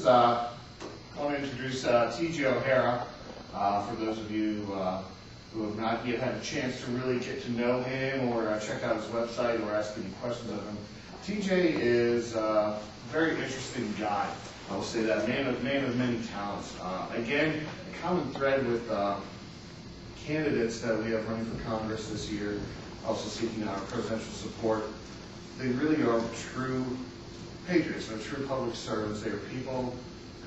want to introduce J Ohara. For those of you who have not yet had a chance to really get to know him or check out his website or ask any questions of him, TJ is a very interesting guy. I will say that, man of many talents. Again, a common thread with candidates that we have running for Congress this year, also seeking our presidential support. They really are true patriots. They're true public servants. They are people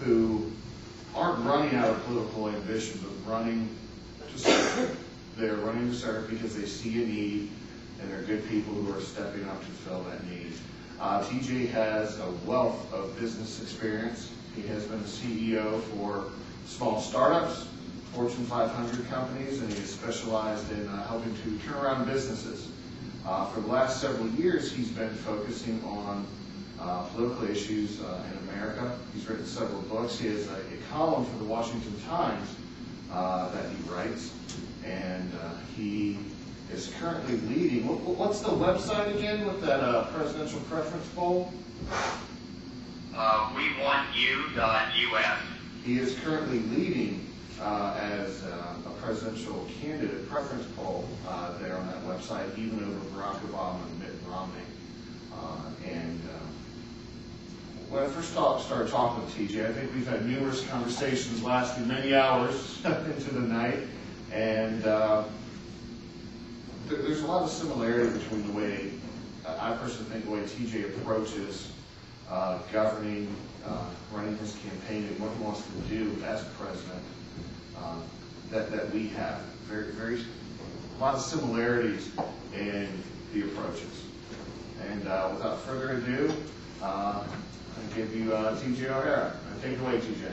who aren't running out of political ambition, but running to serve. They're running to serve because they see a need, and they're good people who are stepping up to fill that need. TJ has a wealth of business experience. He has been a CEO for small startups, Fortune 500 companies, and he has specialized in helping to turn around businesses. For the last several years, he's been focusing on political issues in America. He's written several books. He has a column for the Washington Times that he writes, and he is currently leading. What's the website again with that presidential preference poll? WeWantYou.us. He is currently leading as a presidential candidate preference poll there on that website, even over Barack Obama and Mitt Romney. When I first started talking with TJ, I think we've had numerous conversations lasting many hours into the night, and there's a lot of similarity between the way, I personally think, the way TJ approaches governing, running his campaign, and what he wants to do as president, that we have. A lot of similarities in the approaches. And without further ado, I'll give you J Ohara. Take it away, TJ.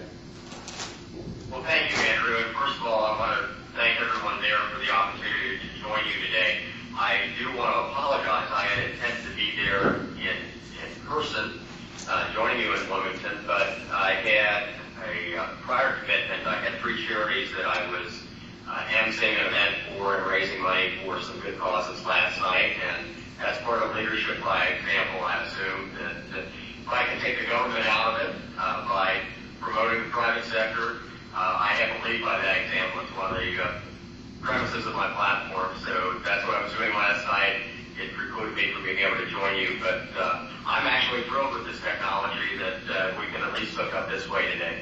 Well, thank you, Andrew. And first of all, I want to thank everyone there for the opportunity to join you today. I do want to apologize. I had intended to be there in person, joining you in Bloomington, but I had a prior commitment. I had 3 charities that I was emceeing an event for and raising money for some good causes last night. And as part of leadership by example, I assumed that if I can take the government out of it by promoting the private sector, I have to lead by that example. It's one of the premises of my platform. So that's what I was doing last night. It precluded me from being able to join you, but I'm actually thrilled with this technology that we can at least hook up this way today.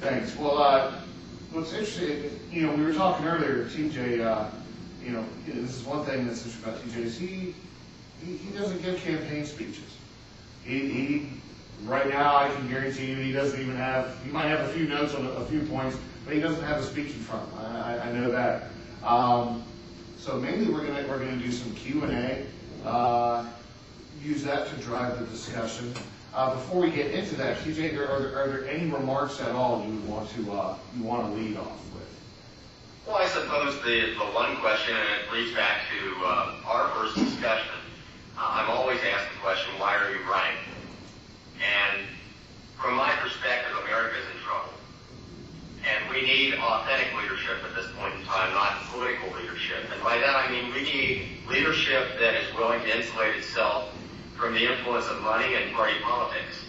Thanks. Well, what's interesting, we were talking earlier, TJ, this is one thing that's interesting about TJ is he doesn't give campaign speeches. He right now, I can guarantee you, he doesn't even have. He might have a few notes on a few points, but he doesn't have a speech in front of him. I know that. So mainly we're gonna do some Q&A. Use that to drive the discussion. Before we get into that, TJ, are there any remarks at all you want to lead off with? Well, I suppose the one question, and it leads back to our first discussion. I'm always asked the question, why are you running? And from my perspective, America's in trouble. And we need authentic leadership at this point in time, not political leadership. And by that I mean we need leadership that is willing to insulate itself from the influence of money and party politics.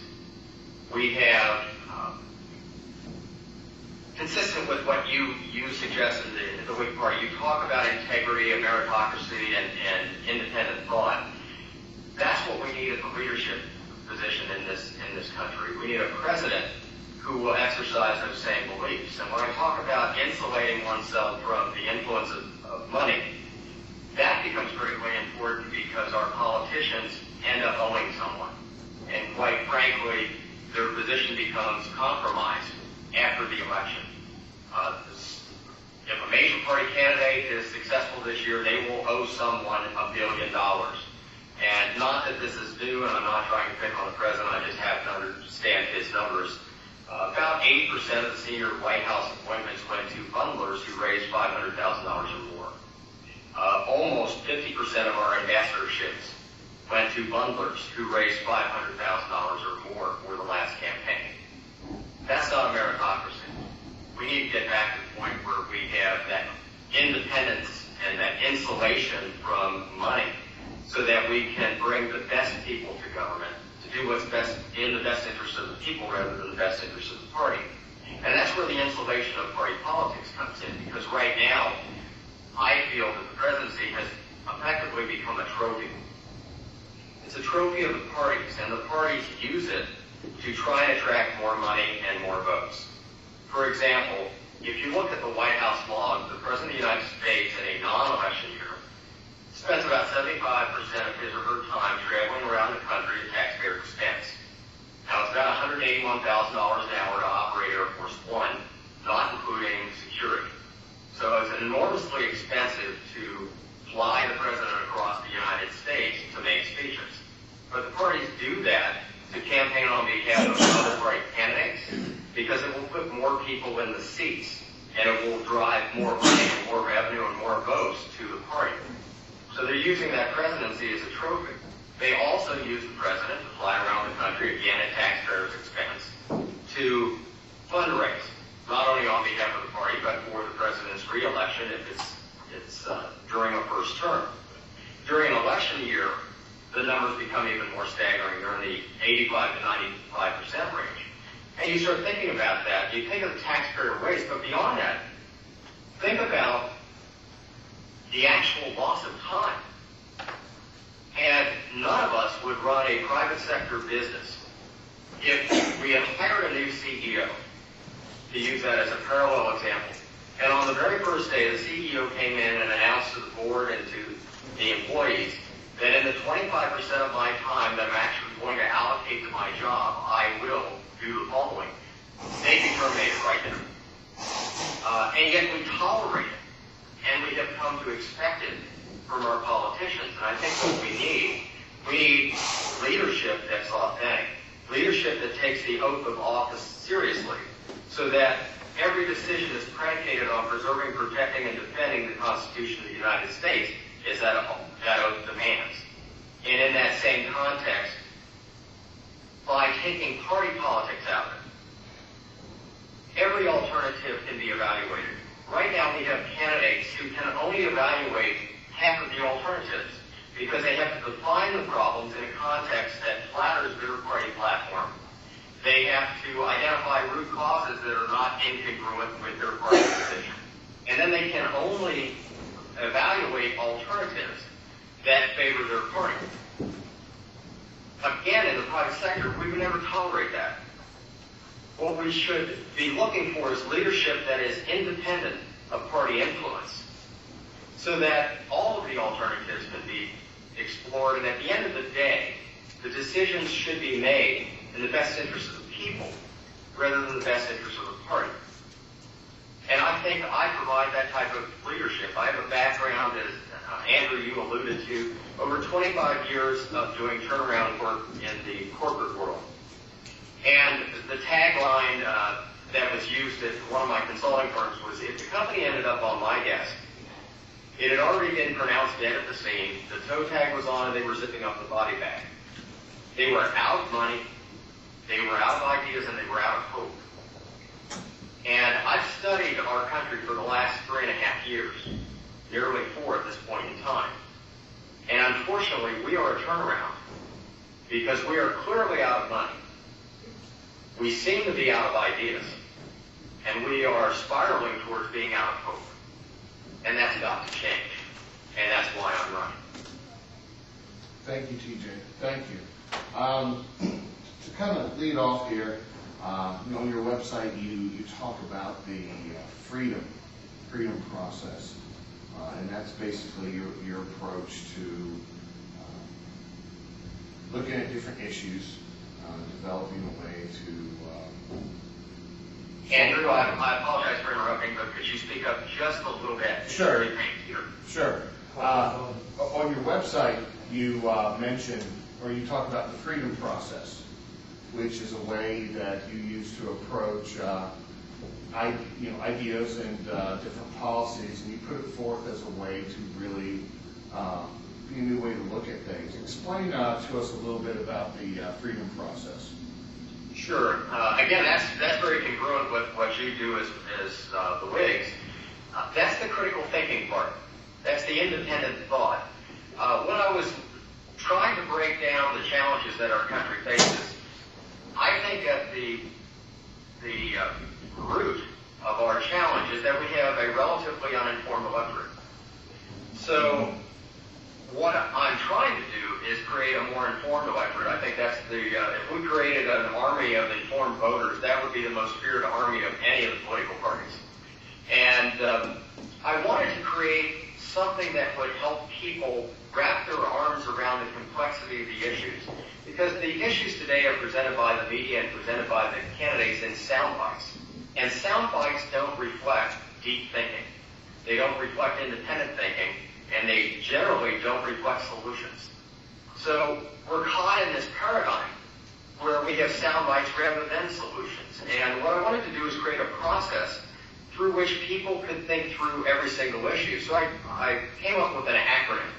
We have, consistent with what you suggest in the Whig Party, you talk about integrity, meritocracy, and independent thought. That's what we need as a leadership position in this country. We need a president who will exercise those same beliefs. And when I talk about insulating oneself from the influence of money, that becomes critically important because our politicians end up owing someone. And quite frankly, their position becomes compromised after the election. If a major party candidate is successful this year, they will owe someone $1 billion. And not that this is new, and I'm not trying to pick on the president, I just have to understand his numbers. About 80% of the senior White House appointments went to bundlers who raised $500,000 or more. Almost 50% of our ambassadorships went to bundlers who raised $500,000 or more for the last campaign. That's not a meritocracy. We need to get back to the point where we have that independence and that insulation from money so that we can bring the best people to government to do what's best in the best interest of the people rather than the best interest of the party. And that's where the insulation of party politics comes in, because right now, I feel that the presidency has effectively become a trophy. It's a trophy of the parties, and the parties use it to try and attract more money and more votes. For example, if you look at the White House log, the President of the United States in a non-election year spends about 75% of his or her time traveling around the country at taxpayer expense. Now, it's about $181,000 an hour to operate Air Force One, not including security. So it's enormously expensive to fly the president across the United States to make speeches. But the parties do that to campaign on behalf of other party candidates because it will put more people in the seats and it will drive more money, more revenue, and more votes to the party. So they're using that presidency as a trophy. They also use the president to fly around the country, again at taxpayers' expense, to fundraise, not only on behalf of the party, but for the president's re-election if it's during a first term. During an election year, the numbers become even more staggering. They're in the 85 to 95% range. And you start thinking about that. You think of the taxpayer waste, but beyond that, think about the actual loss of time. And none of us would run a private sector business if we had hired a new CEO, to use that as a parallel example. And on the very first day, the CEO came in and announced to the board and to the employees that in the 25% of my time that I'm actually going to allocate to my job, I will do the following. They'd be terminated right there. And yet we tolerate it, and we have come to expect it from our politicians. And I think what we need leadership that's authentic, leadership that takes the oath of office seriously, so that every decision is predicated on preserving, protecting, and defending the Constitution of the United States, as that oath demands. And in that same context, by taking party politics out of it, every alternative can be evaluated. Right now we have candidates who can only evaluate half of the alternatives because they have to define the problems in a context that flatters their party platform. They have to identify root causes that are not incongruent with their party position. And then they can only evaluate alternatives that favor their party. Again, in the private sector, we would never tolerate that. What we should be looking for is leadership that is independent of party influence, so that all of the alternatives can be explored, and at the end of the day, the decisions should be made in the best interest of the people rather than the best interest of the party. And I think I provide that type of leadership. I have a background, as Andrew, you alluded to, over 25 years of doing turnaround work in the corporate world. And the tagline that was used at one of my consulting firms was, if the company ended up on my desk, it had already been pronounced dead at the scene, the toe tag was on, and they were zipping up the body bag. They were out of money, they were out of ideas, and they were out of hope. And I've studied our country for the last 3.5 years, nearly 4 at this point in time. And unfortunately, we are a turnaround because we are clearly out of money. We seem to be out of ideas, and we are spiraling towards being out of hope. And that's got to change, and that's why I'm running. Thank you, TJ. Thank you. To kind of lead off here, on your website, you talk about the freedom process, and that's basically your approach to looking at different issues, developing a way to. Andrew, I apologize for interrupting, but could you speak up just a little bit? Sure. Sure. On your website, you mention, or you talk about the freedom process, which is a way that you use to approach ideas and different policies, and you put it forth as a way to really be a new way to look at things. Explain to us a little bit about the freedom process. Sure. Again, that's very congruent with what you do as the Whigs. That's the critical thinking part. That's the independent thought. When I was trying to break down the challenges that our country faces, I think at the root of our challenge is that we have a relatively uninformed electorate. So what I'm trying to do is create a more informed electorate. I think that's if we created an army of informed voters, that would be the most feared army of any of the political parties. And I wanted to create something that would help people wrap their arms around the complexity of the issues. Because the issues today are presented by the media and presented by the candidates in sound bites. And sound bites don't reflect deep thinking. They don't reflect independent thinking, and they generally don't reflect solutions. So we're caught in this paradigm where we have sound bites rather than solutions. And what I wanted to do is create a process through which people could think through every single issue. So I came up with an acronym.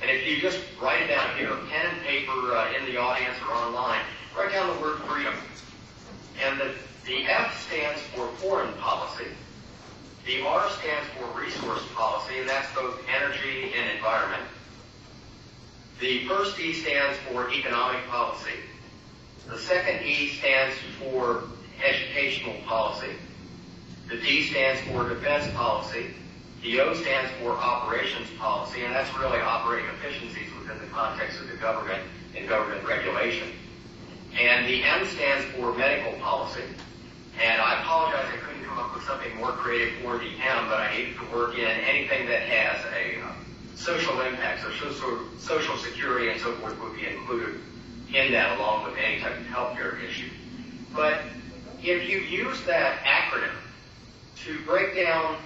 And if you just write it down here, pen and paper in the audience or online, write down the word freedom. And the F stands for foreign policy. The R stands for resource policy, and that's both energy and environment. The first E stands for economic policy. The second E stands for educational policy. The D stands for defense policy. The O stands for operations policy, and that's really operating efficiencies within the context of the government and government regulation. And the M stands for medical policy. And I apologize I couldn't come up with something more creative for the M, but I needed to work in anything that has a social impact, so social security and so forth would be included in that along with any type of healthcare issue. But if you use that acronym to break down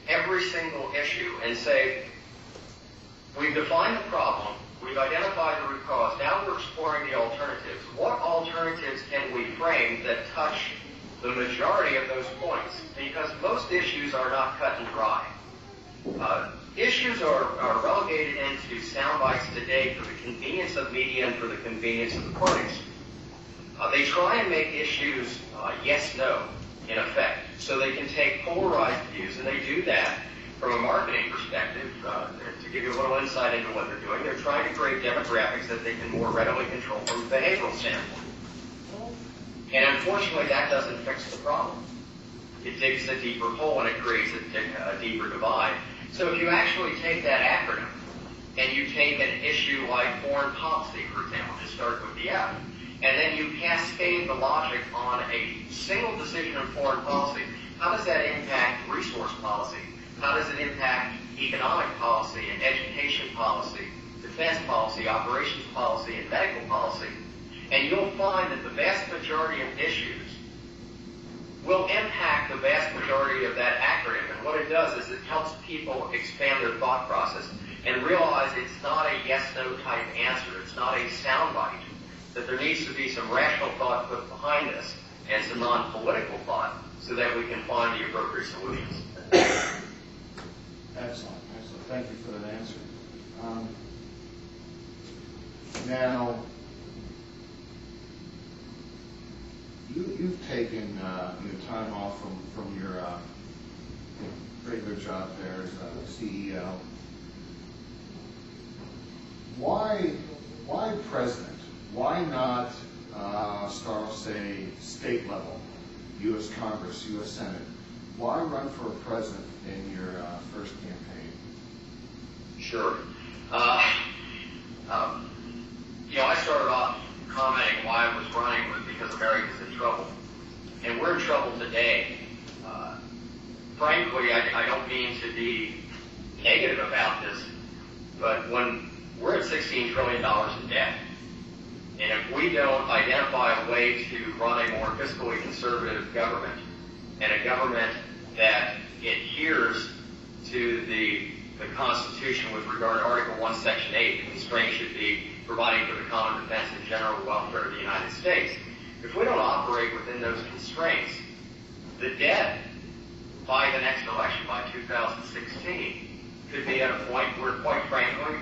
every single issue and say, we've defined the problem, we've identified the root cause, now we're exploring the alternatives. What alternatives can we frame that touch the majority of those points? Because most issues are not cut and dry. Issues are relegated into sound bites today for the convenience of media and for the convenience of the parties. They try and make issues yes-no, in effect, so they can take polarized views, and they do that from a marketing perspective. To give you a little insight into what they're doing, they're trying to create demographics that they can more readily control from a behavioral standpoint. And unfortunately, that doesn't fix the problem. It digs a deeper hole and it creates a deeper divide. So if you actually take that acronym and you take an issue like foreign policy, for example, just start with the F, and then you cascade the logic on a single decision in foreign policy, how does that impact resource policy? How does it impact economic policy and education policy, defense policy, operations policy, and medical policy? And you'll find that the vast majority of issues will impact the vast majority of that acronym. And what it does is it helps people expand their thought process and realize it's not a yes-no type answer. It's not a soundbite. That there needs to be some rational thought put behind this and some non-political thought so that we can find the appropriate solutions. Excellent. Thank you for that answer. Now, you've taken time off from your regular job there as a CEO. Why president? Why not start, say, state level, U.S. Congress, U.S. Senate? Why run for president in your first campaign? Sure. I started off commenting why I was running was because America's in trouble. And we're in trouble today. Frankly, I don't mean to be negative about this, but when we're at $16 trillion in debt, and if we don't identify a way to run a more fiscally conservative government, and a government that adheres to the Constitution with regard to Article 1, Section 8, the constraint should be providing for the common defense and general welfare of the United States. If we don't operate within those constraints, the debt by the next election, by 2016, could be at a point where, quite frankly,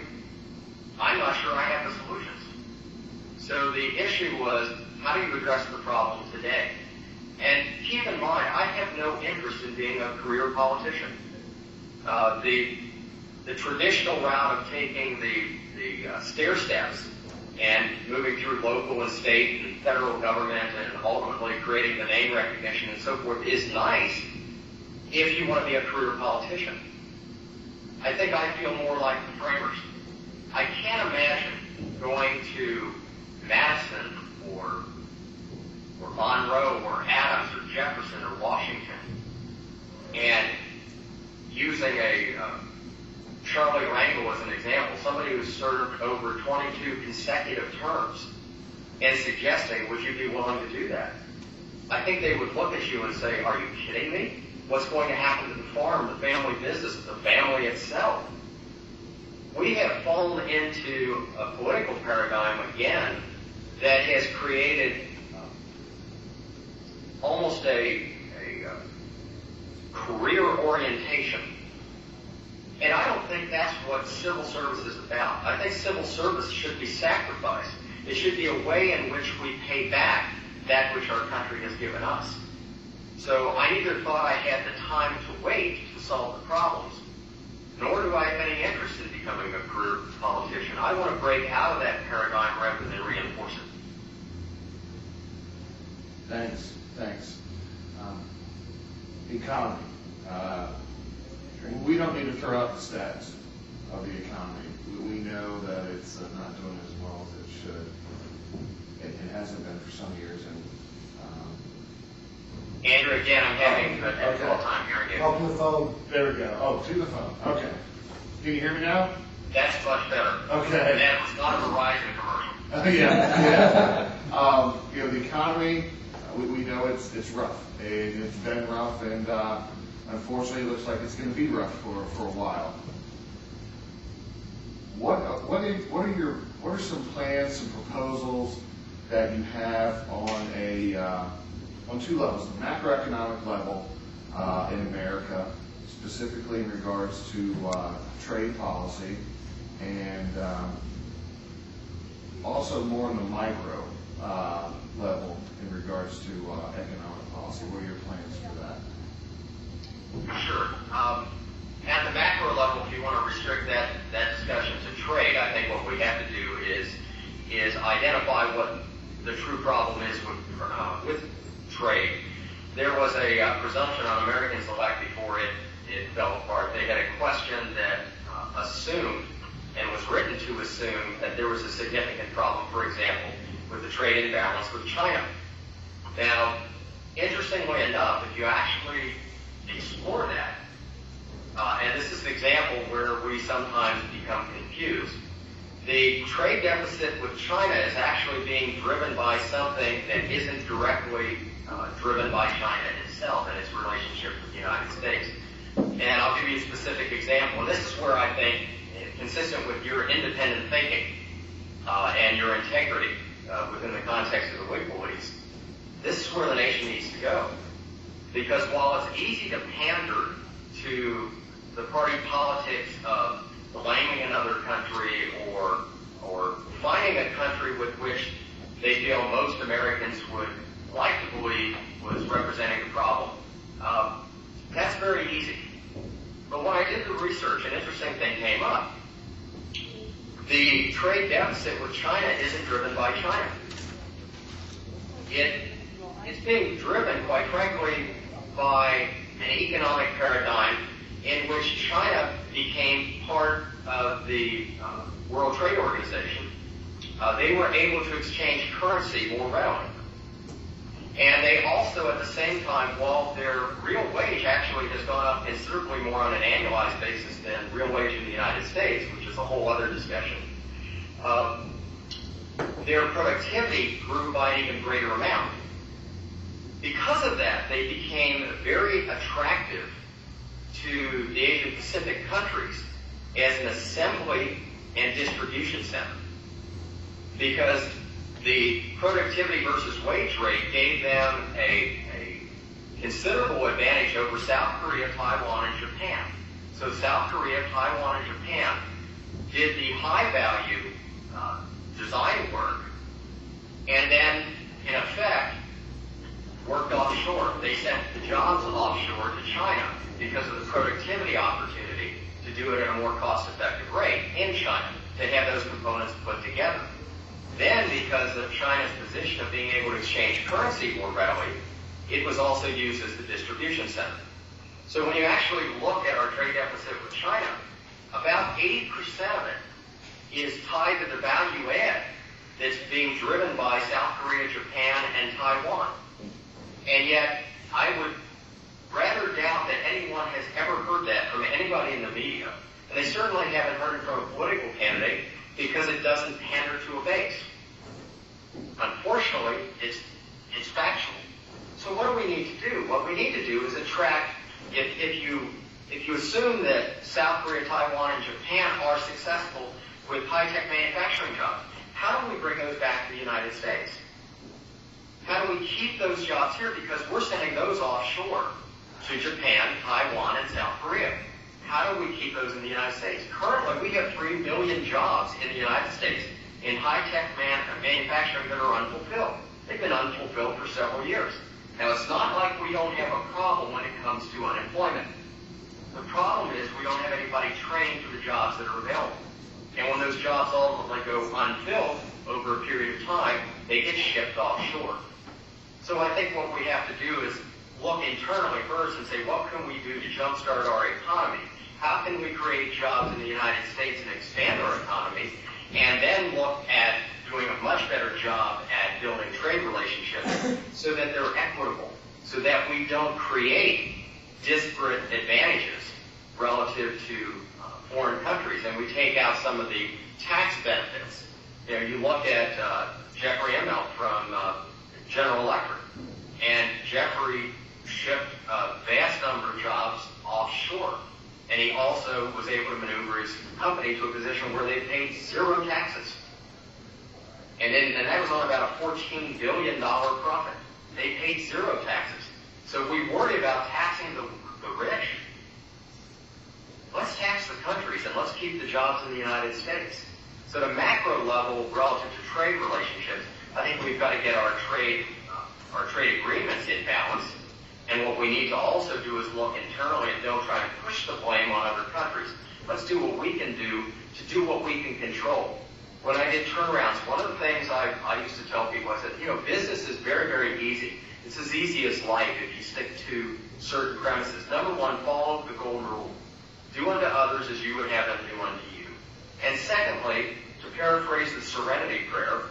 I'm not sure I have the solutions. So the issue was, how do you address the problem today? And keep in mind, I have no interest in being a career politician. The the traditional route of taking the stair steps and moving through local and state and federal government and ultimately creating the name recognition and so forth is nice if you want to be a career politician. I think I feel more like the framers. I can't imagine going to Madison or Monroe or Adams or Jefferson or Washington and using a Charlie Rangel as an example, somebody who served over 22 consecutive terms, and suggesting, would you be willing to do that? I think they would look at you and say, are you kidding me? What's going to happen to the farm, the family business, the family itself? We have fallen into a political paradigm again that has created almost a career orientation. And I don't think that's what civil service is about. I think civil service should be sacrificed. It should be a way in which we pay back that which our country has given us. So I neither thought I had the time to wait to solve the problems, nor do I have any interest in becoming a career politician. I want to break out of that paradigm rather than reinforce it. Thanks. Economy. We don't need to throw out the stats of the economy. We know that it's not doing as well as it should. It hasn't been for some years. Andrew, again, I'm having a difficult time hearing you. Open the phone. There we go. Oh, to the phone. Okay. Can you hear me now? That's much better. Okay. And that was not a Verizon commercial. Yeah. The economy, we know it's rough. It's been rough, and unfortunately, it looks like it's going to be rough for a while. What are some plans, some proposals that you have on two levels, the macroeconomic level in America, specifically in regards to trade policy, and also more on the micro level in regards to economic policy? What are your plans for that? Sure. At the macro level, if you want to restrict that discussion to trade, I think what we have to do is identify what the true problem is with trade. There was a presumption on Americans elect before it fell apart. They had a question that assumed and was written to assume that there was a significant problem, for example, with the trade imbalance with China. Now, interestingly enough, if you actually explore that, and this is an example where we sometimes become confused, the trade deficit with China is actually being driven by something that isn't directly driven by China itself and its relationship with the United States. And I'll give you a specific example. And this is where I think, consistent with your independent thinking and your integrity within the context of the Whig beliefs, this is where the nation needs to go. Because while it's easy to pander to the party politics of blaming another country or finding a country with which they feel most Americans would like to believe was representing the problem, that's very easy. But when I did the research, an interesting thing came up. The trade deficit with China isn't driven by China. It's being driven, quite frankly, by an economic paradigm in which China became part of the World Trade Organization. They were able to exchange currency more readily. And they also, at the same time, while their real wage actually has gone up considerably more on an annualized basis than real wage in the United States, which is a whole other discussion, their productivity grew by an even greater amount. Because of that, they became very attractive to the Asian Pacific countries as an assembly and distribution center. Because the productivity versus wage rate gave them a considerable advantage over South Korea, Taiwan, and Japan. So South Korea, Taiwan, and Japan did the high-value design work and then, in effect, worked offshore. They sent the jobs offshore to China because of the productivity opportunity to do it at a more cost-effective rate in China, to have those components put together. Then, because of China's position of being able to exchange currency more readily, it was also used as the distribution center. So when you actually look at our trade deficit with China, about 80% of it is tied to the value add that's being driven by South Korea, Japan, and Taiwan. And yet, I would rather doubt that anyone has ever heard that from anybody in the media. And they certainly haven't heard it from a political candidate because it doesn't pander to a base. Unfortunately, it's factual. So what do we need to do? What we need to do is attract, if you assume that South Korea, Taiwan, and Japan are successful with high-tech manufacturing jobs, how do we bring those back to the United States? How do we keep those jobs here? Because we're sending those offshore to Japan, Taiwan, and South Korea. How do we keep those in the United States? Currently, we have 3 million jobs in the United States in high-tech manufacturing that are unfulfilled. They've been unfulfilled for several years. Now, it's not like we don't have a problem when it comes to unemployment. The problem is we don't have anybody trained for the jobs that are available. And when those jobs ultimately go unfilled over a period of time, they get shipped offshore. So I think what we have to do is look internally first and say, what can we do to jumpstart our economy? How can we create jobs in the United States and expand our economy? And then look at doing a much better job at building trade relationships so that they're equitable, so that we don't create disparate advantages relative to foreign countries, and we take out some of the tax benefits. You know, you look at Jeffrey Immelt from General Electric, and Jeffrey shipped a vast number of jobs offshore, and he also was able to maneuver his company to a position where they paid 0 taxes. And that was on about a $14 billion profit. They paid 0 taxes. So if we worry about taxing the rich, let's tax the countries and let's keep the jobs in the United States. So at a macro level, relative to trade relationships, I think we've got to get our trade agreements in balance. And what we need to also do is look internally and don't try to push the blame on other countries. Let's do what we can do to do what we can control. When I did turnarounds, one of the things I used to tell people, I said, business is very, very easy. It's as easy as life if you stick to certain premises. Number one, follow the golden rule. Do unto others as you would have them do unto you. And secondly, to paraphrase the Serenity Prayer,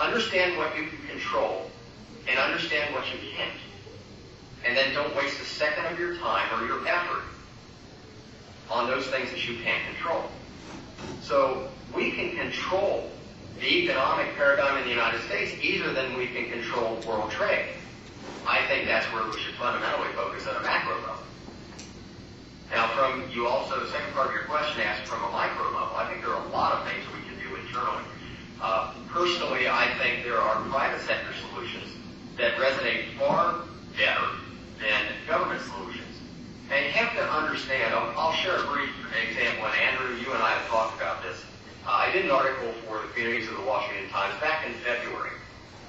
understand what you can control and understand what you can't. And then don't waste a second of your time or your effort on those things that you can't control. So we can control the economic paradigm in the United States easier than we can control world trade. I think that's where we should fundamentally focus at a macro level. Now, the second part of your question asked from a micro level, I think there are a lot of things we can do internally. Personally, I think there are private sector solutions that resonate far better than government solutions. And you have to understand, I'll share a brief example, and Andrew, you and I have talked about this. I did an article for the Communities of the Washington Times back in February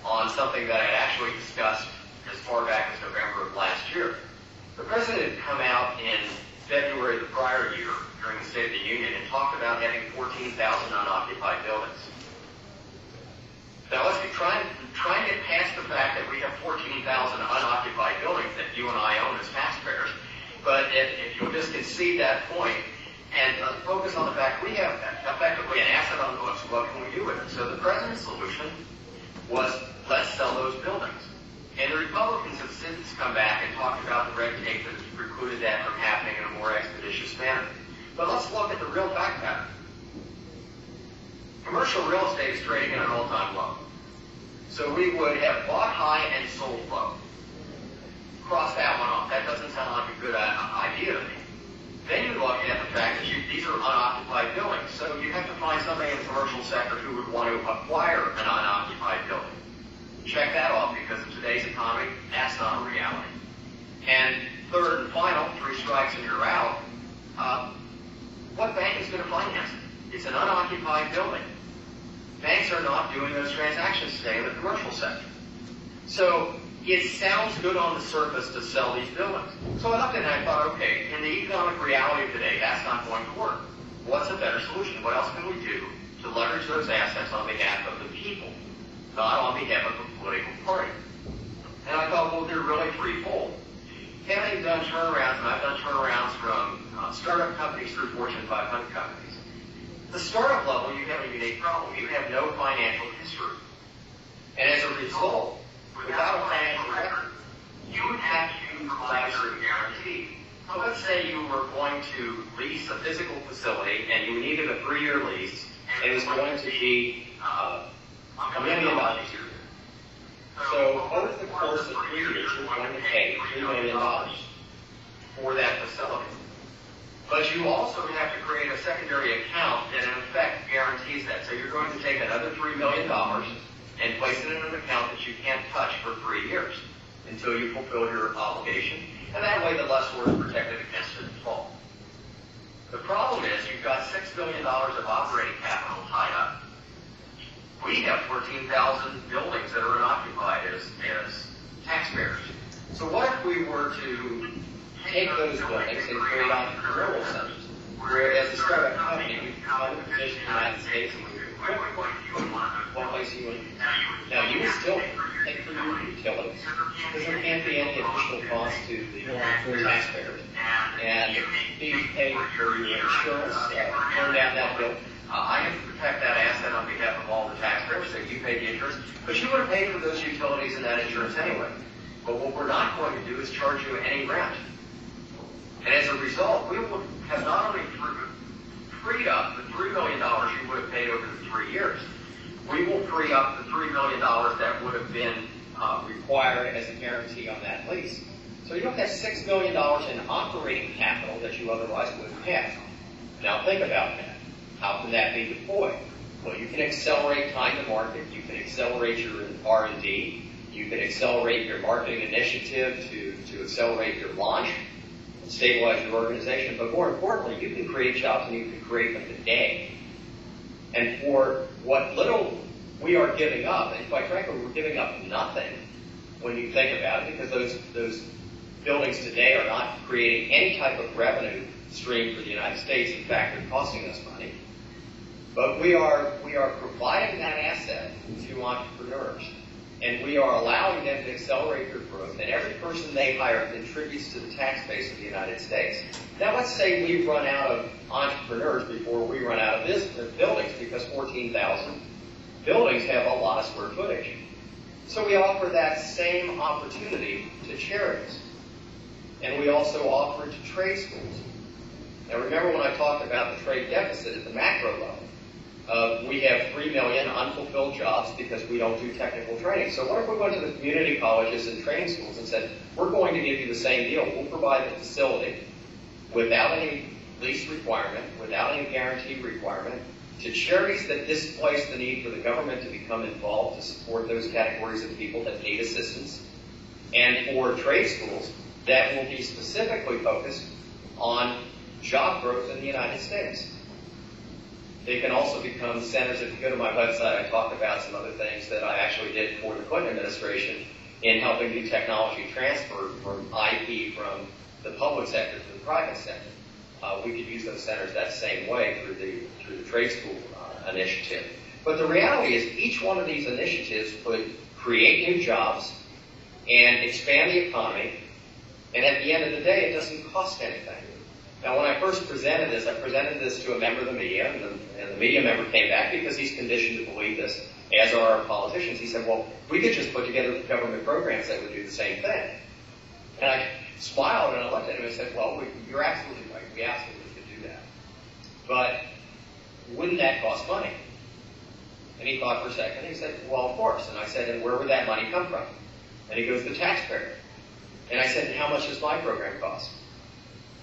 on something that I had actually discussed as far back as November of last year. The President had come out in February of the prior year during the State of the Union and talked about having 14,000 unoccupied buildings. Now let's try and get past the fact that we have 14,000 unoccupied buildings that you and I own as taxpayers. But if you'll just concede that point and focus on the fact we have effectively an asset on the books, what can we do with it? So the President's solution was, let's sell those buildings. And the Republicans have since come back and talked about the red tape that has precluded that from happening in a more expeditious manner. But let's look at the real fact pattern. Commercial real estate is trading at an all-time low. So we would have bought high and sold low. Cross that one off. That doesn't sound like a good idea to me. Then you look at the fact that these are unoccupied buildings. So you have to find somebody in the commercial sector who would want to acquire an unoccupied building. Check that off, because in today's economy, that's not a reality. And third and final, 3 strikes and you're out. What bank is going to finance it? It's an unoccupied building. Banks are not doing those transactions today in the commercial sector. So it sounds good on the surface to sell these buildings. So I looked at it and I thought, okay, in the economic reality of today, that's not going to work. What's a better solution? What else can we do to leverage those assets on behalf of the people, not on behalf of a political party? And I thought, well, they're really threefold. Having done turnarounds, and I've done turnarounds from startup companies through Fortune 500 companies, the startup level, you have a unique problem. You have no financial history. And as a result, without a financial record, you would have to provide a guarantee. So let's say you were going to lease a physical facility and you needed a 3-year lease, and it was going to be $1 million a year. So over the course of 3 years, you're going to pay $3 million for that facility. But you also have to create a secondary account that in effect guarantees that. So you're going to take another $3 million and place it in an account that you can't touch for 3 years until you fulfill your obligation. And that way the lessor is protected against a default. The problem is you've got $6 billion of operating capital tied up. We have 14,000 buildings that are unoccupied as taxpayers. So what if we were to take those buildings and create entrepreneurial centers, where as a startup company, we find a position in the United States and we would one place you would. Now, you would still pay for your utilities, because there can't be any additional cost to the taxpayers. And you pay for your insurance, turn down that bill. I have to protect that asset on behalf of all the taxpayers, so you pay the insurance. But you would have paid for those utilities and that insurance anyway. But what we're not going to do is charge you any rent. And as a result, we would have not only freed up the $3 million you would have paid over the 3 years, we will free up the $3 million that would have been required as a guarantee on that lease. So you don't have $6 million in operating capital that you otherwise would have. Now think about that. How can that be deployed? Well, you can accelerate time to market. You can accelerate your R&D. You can accelerate your marketing initiative to accelerate your launch, stabilize your organization. But more importantly, you can create jobs, and you can create them today. And for what little we are giving up, and quite frankly, we're giving up nothing when you think about it, because those buildings today are not creating any type of revenue stream for the United States. In fact, they're costing us money. But we are providing that asset to entrepreneurs, and we are allowing them to accelerate their growth, and every person they hire contributes to the tax base of the United States. Now let's say we run out of entrepreneurs before we run out of buildings, because 14,000 buildings have a lot of square footage. So we offer that same opportunity to charities, and we also offer it to trade schools. Now remember when I talked about the trade deficit at the macro level? We have 3 million unfulfilled jobs because we don't do technical training. So what if we went to the community colleges and training schools and said, we're going to give you the same deal. We'll provide the facility without any lease requirement, without any guarantee requirement, to charities that displace the need for the government to become involved to support those categories of people that need assistance, and for trade schools that will be specifically focused on job growth in the United States. They can also become centers. If you go to my website, I talk about some other things that I actually did for the Clinton administration in helping do technology transfer from IP from the public sector to the private sector. We could use those centers that same way through the trade school initiative. But the reality is each one of these initiatives would create new jobs and expand the economy, and at the end of the day, it doesn't cost anything. Now, when I first presented this, I presented this to a member of the media, and the media member came back because he's conditioned to believe this, as are our politicians. He said, well, we could just put together government programs that would do the same thing. And I smiled and I looked at him and said, well, you're absolutely right. We absolutely could do that. But wouldn't that cost money? And he thought for a second. He said, well, of course. And I said, and where would that money come from? And he goes, the taxpayer. And I said, and how much does my program cost?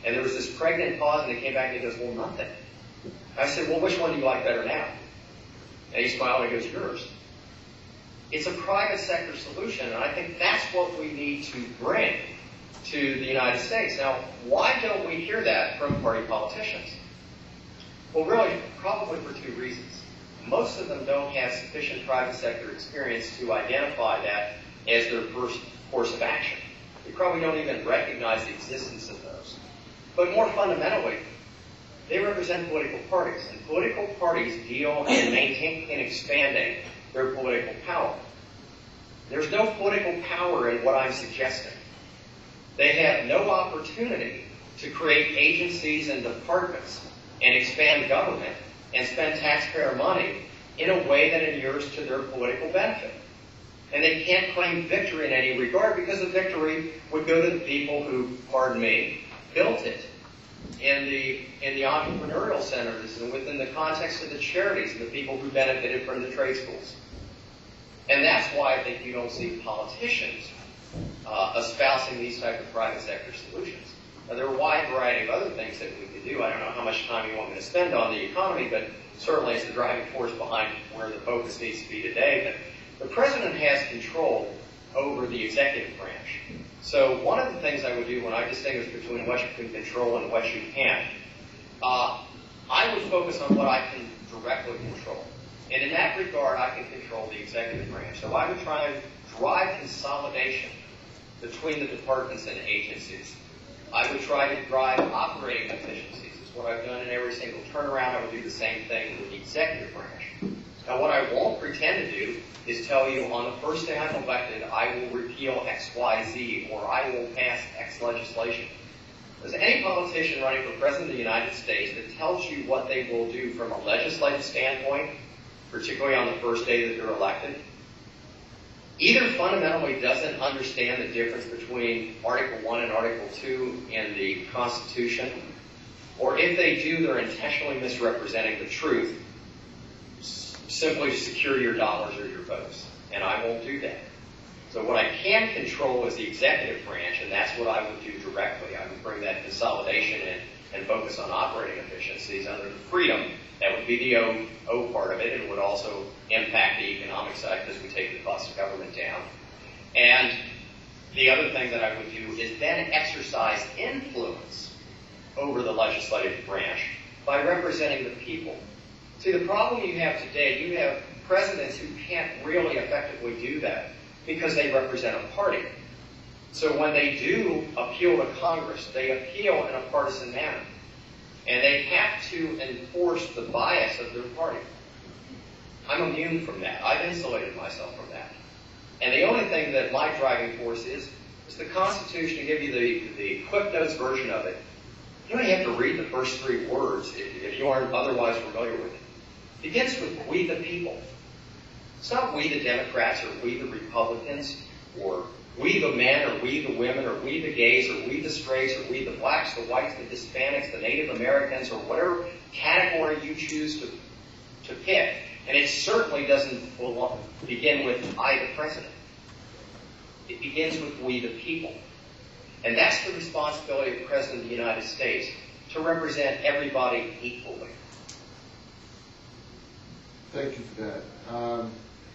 And there was this pregnant pause, and he came back and he goes, well, nothing. I said, well, which one do you like better now? And he smiled and he goes, yours. It's a private sector solution, and I think that's what we need to bring to the United States. Now, why don't we hear that from party politicians? Well, really, probably for two reasons. Most of them don't have sufficient private sector experience to identify that as their first course of action. They probably don't even recognize the existence of those. But more fundamentally, they represent political parties, and political parties deal in maintaining and expanding their political power. There's no political power in what I'm suggesting. They have no opportunity to create agencies and departments and expand government and spend taxpayer money in a way that inures to their political benefit. And they can't claim victory in any regard because the victory would go to the people who, pardon me, built it in the entrepreneurial centers and within the context of the charities and the people who benefited from the trade schools. And that's why I think you don't see politicians espousing these type of private sector solutions. Now, there are a wide variety of other things that we could do. I don't know how much time you want me to spend on the economy, but certainly it's the driving force behind where the focus needs to be today. But the president has control over the executive branch. So one of the things I would do when I distinguish between what you can control and what you can't, I would focus on what I can directly control. And in that regard, I can control the executive branch. So I would try and drive consolidation between the departments and agencies. I would try to drive operating efficiencies. It's what I've done in every single turnaround. I would do the same thing with the executive branch. Now, what I won't pretend to do is tell you on the first day I'm elected, I will repeal X, Y, Z, or I will pass X legislation. There's any politician running for President of the United States that tells you what they will do from a legislative standpoint, particularly on the first day that they're elected, either fundamentally doesn't understand the difference between Article 1 and Article 2 in the Constitution, or if they do, they're intentionally misrepresenting the truth simply to secure your dollars or your votes. And I won't do that. So what I can control is the executive branch, and that's what I would do directly. I would bring that consolidation in and focus on operating efficiencies under the freedom. That would be the O part of it, and would also impact the economic side because we take the cost of government down. And the other thing that I would do is then exercise influence over the legislative branch by representing the people. See, the problem you have today, you have presidents who can't really effectively do that because they represent a party. So when they do appeal to Congress, they appeal in a partisan manner. And they have to enforce the bias of their party. I'm immune from that. I've insulated myself from that. And the only thing that my driving force is the Constitution. To give you the Cliff Notes version of it, you only have to read the first 3 words if you aren't otherwise familiar with it. It begins with "we the people." It's not "we the Democrats" or "we the Republicans" or "we the men" or "we the women" or "we the gays" or "we the straights" or "we the blacks, the whites, the Hispanics, the Native Americans," or whatever category you choose to pick. And it certainly doesn't begin with "I the President." It begins with "we the people." And that's the responsibility of the President of the United States, to represent everybody equally. Thank you for that.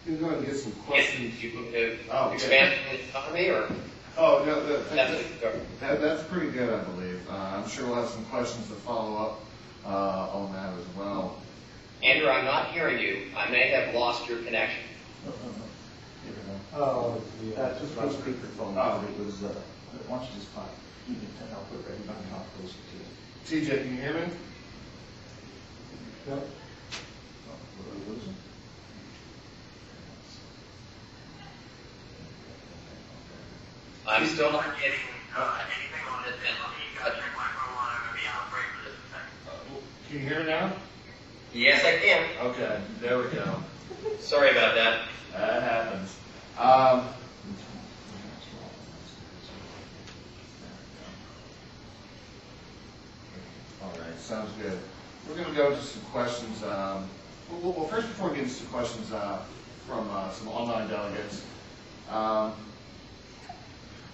You can go ahead and get some questions. You expand the economy, or? Oh, no, that's pretty good, I believe. I'm sure we'll have some questions to follow up on that as well. Andrew, I'm not hearing you. I may have lost your connection. Just put speakerphone. It was. Why don't you just talk? I'll put it right back on closer to you. TJ, can you hear me? Yep. I'm still not getting anything on this end. Let me check my phone line. I'm going to be out break for just a second. Can you hear me now? Yes, I can. Okay, there we go. Sorry about that. That happens. All right, sounds good. We're going to go to some questions. Well, first, before we get into some questions from some online delegates,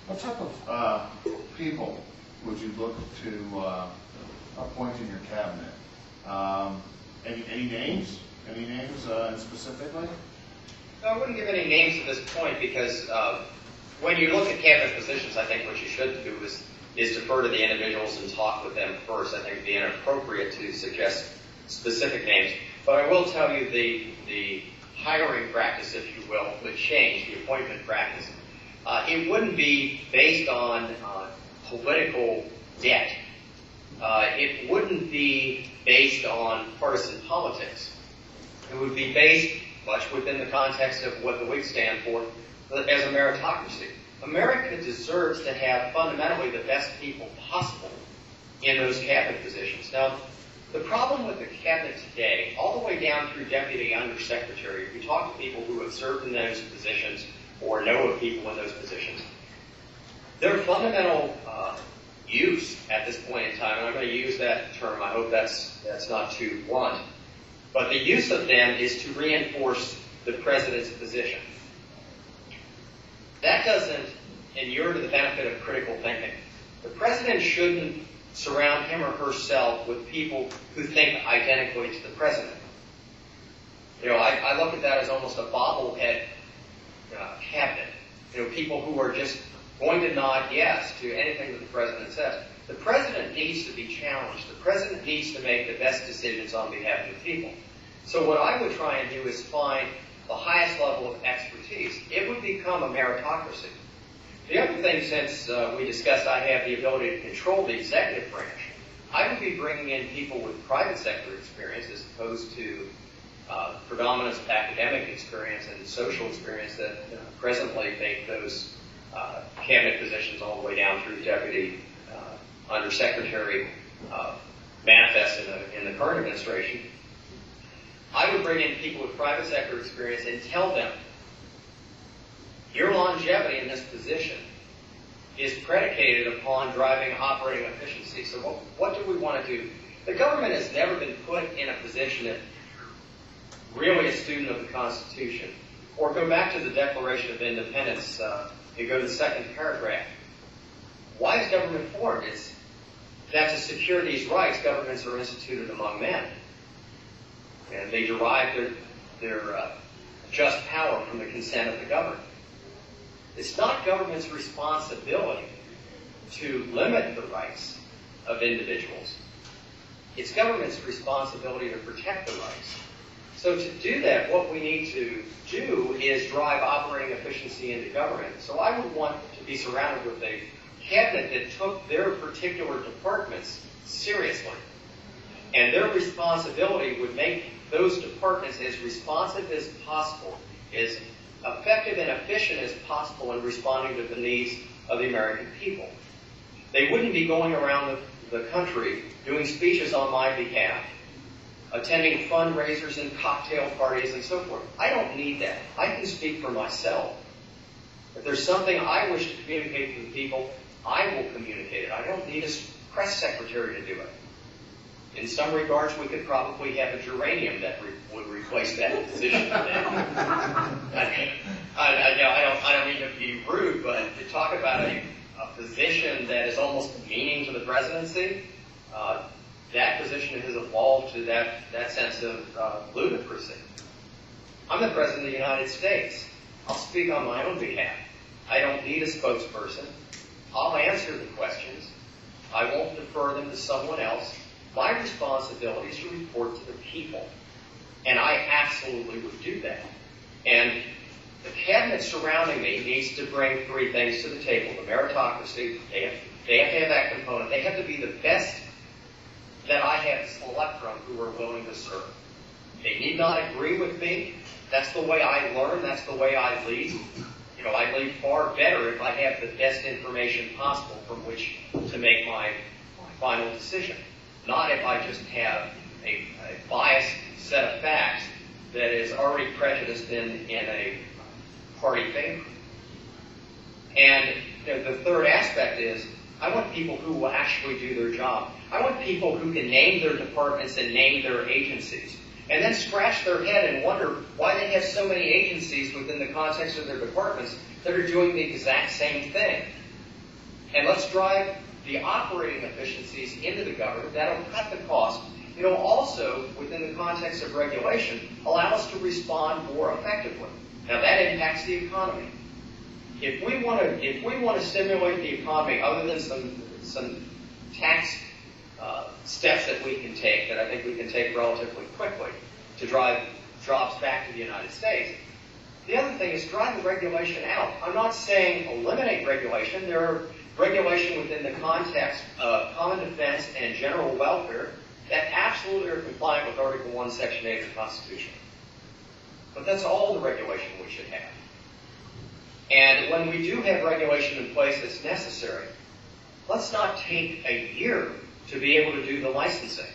what type of people would you look to appoint in your cabinet? Any names? Any names specifically? No, I wouldn't give any names at this point because when you look at cabinet positions, I think what you should do is defer to the individuals and talk with them first. I think it would be inappropriate to suggest specific names. But I will tell you the hiring practice, if you will, would change, the appointment practice, it wouldn't be based on political debt. It wouldn't be based on partisan politics. It would be based, much within the context of what the Whigs stand for, as a meritocracy. America deserves to have fundamentally the best people possible in those cabinet positions. Now, the problem with the cabinet today, all the way down through deputy undersecretary, if you talk to people who have served in those positions or know of people in those positions, their fundamental use at this point in time, and I'm going to use that term, I hope that's not too blunt, but the use of them is to reinforce the president's position. That doesn't inure to the benefit of critical thinking. The president shouldn't surround him or herself with people who think identically to the president. You know, I look at that as almost a bobblehead cabinet. You know, people who are just going to nod yes to anything that the president says. The president needs to be challenged. The president needs to make the best decisions on behalf of the people. So what I would try and do is find the highest level of expertise. It would become a meritocracy. The other thing, since we discussed I have the ability to control the executive branch, I would be bringing in people with private sector experience as opposed to predominance of academic experience and social experience that presently make those cabinet positions all the way down through deputy undersecretary manifest in the current administration. I would bring in people with private sector experience and tell them, your longevity in this position is predicated upon driving operating efficiency. So what do we want to do? The government has never been put in a position that really a student of the Constitution. Or go back to the Declaration of Independence, you go to the second paragraph. Why is government formed? It's that to secure these rights, governments are instituted among men. And they derive their just power from the consent of the governed. It's not government's responsibility to limit the rights of individuals. It's government's responsibility to protect the rights. So to do that, what we need to do is drive operating efficiency into government. So I would want to be surrounded with a cabinet that took their particular departments seriously. And their responsibility would make those departments as responsive as possible, as effective and efficient as possible in responding to the needs of the American people. They wouldn't be going around the country doing speeches on my behalf, attending fundraisers and cocktail parties and so forth. I don't need that. I can speak for myself. If there's something I wish to communicate to the people, I will communicate it. I don't need a press secretary to do it. In some regards, we could probably have a geranium that would replace that position today. I don't mean to be rude, but to talk about a position that is almost demeaning to the presidency, that position has evolved to that sense of ludicrousy. I'm the President of the United States. I'll speak on my own behalf. I don't need a spokesperson. I'll answer the questions. I won't defer them to someone else. My responsibility is to report to the people. And I absolutely would do that. And the cabinet surrounding me needs to bring three things to the table. The meritocracy, they have to have that component. They have to be the best that I have to select from who are willing to serve. They need not agree with me. That's the way I learn. That's the way I lead. You know, I lead far better if I have the best information possible from which to make my final decision. Not if I just have a biased set of facts that is already prejudiced in a party favor. And the third aspect is, I want people who will actually do their job. I want people who can name their departments and name their agencies, and then scratch their head and wonder why they have so many agencies within the context of their departments that are doing the exact same thing. And let's drive the operating efficiencies into the government. That'll cut the cost. It'll also, within the context of regulation, allow us to respond more effectively. Now that impacts the economy. If we want to stimulate the economy, other than some tax steps that we can take, that I think we can take relatively quickly to drive jobs back to the United States, The other thing is drive the regulation out. I'm not saying eliminate regulation. There are regulation within the context of common defense and general welfare that absolutely are compliant with Article 1, Section 8 of the Constitution. But that's all the regulation we should have. And when we do have regulation in place that's necessary, let's not take a year to be able to do the licensing.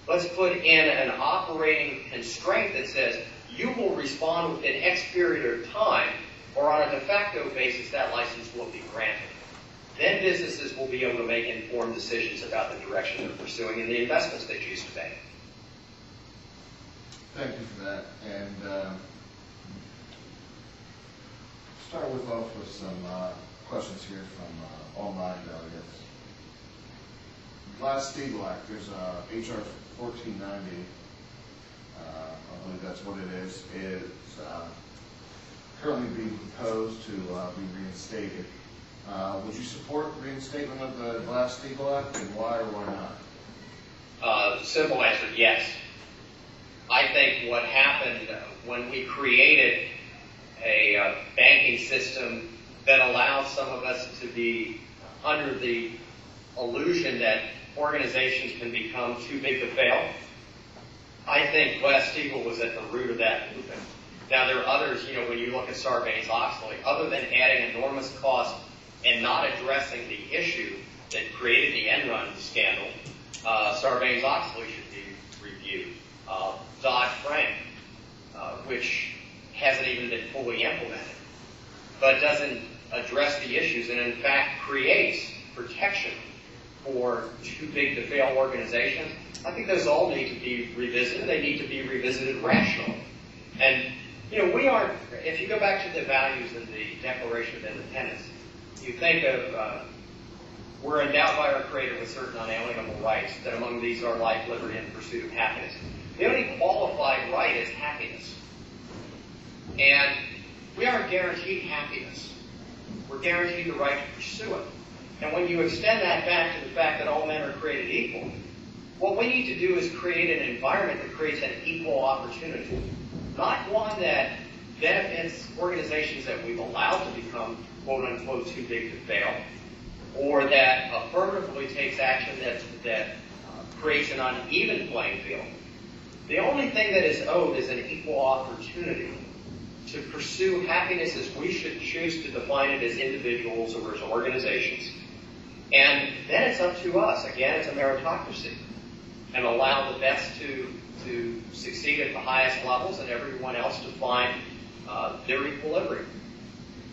Let's put in an operating constraint that says you will respond within X period of time, or on a de facto basis, that license will be granted. Then businesses will be able to make informed decisions about the direction they're pursuing and the investments they choose to make. Thank you for that. And start off with some questions here from online delegates. Glass-Steagall Act, there's HR 1490, I believe that's what it is currently being proposed to be reinstated. Would you support reinstatement of the Glass-Steagall Act, and why or why not? Simple answer, yes. I think what happened when we created a banking system that allows some of us to be under the illusion that organizations can become too big to fail, I think Glass-Steagall was at the root of that movement. Now, there are others, when you look at Sarbanes-Oxley, other than adding enormous cost and not addressing the issue that created the Enron scandal, Sarbanes-Oxley should be reviewed. Dodd-Frank, which hasn't even been fully implemented, but doesn't address the issues and in fact creates protection for too big to fail organizations. I think those all need to be revisited. They need to be revisited rationally. And, we aren't, if you go back to the values in the Declaration of Independence, you think of, we're endowed by our Creator with certain unalienable rights, that among these are life, liberty, and the pursuit of happiness. The only qualified right is happiness. And we aren't guaranteed happiness. We're guaranteed the right to pursue it. And when you extend that back to the fact that all men are created equal, what we need to do is create an environment that creates an equal opportunity. Not one that benefits organizations that we've allowed to become, quote-unquote, too big to fail, or that affirmatively takes action that creates an uneven playing field. The only thing that is owed is an equal opportunity to pursue happiness as we should choose to define it as individuals or as organizations. And then it's up to us. Again, it's a meritocracy. And allow the best to succeed at the highest levels and everyone else to find their equilibrium.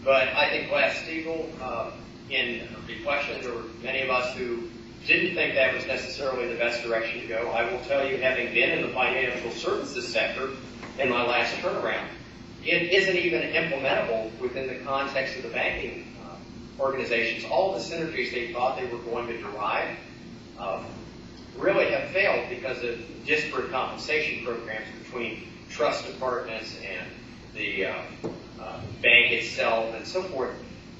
But I think Glass-Steagall, in the question, there were many of us who didn't think that was necessarily the best direction to go. I will tell you, having been in the financial services sector in my last turnaround, it isn't even implementable within the context of the banking organizations. All the synergies they thought they were going to derive really have failed because of disparate compensation programs between trust departments and the bank itself and so forth.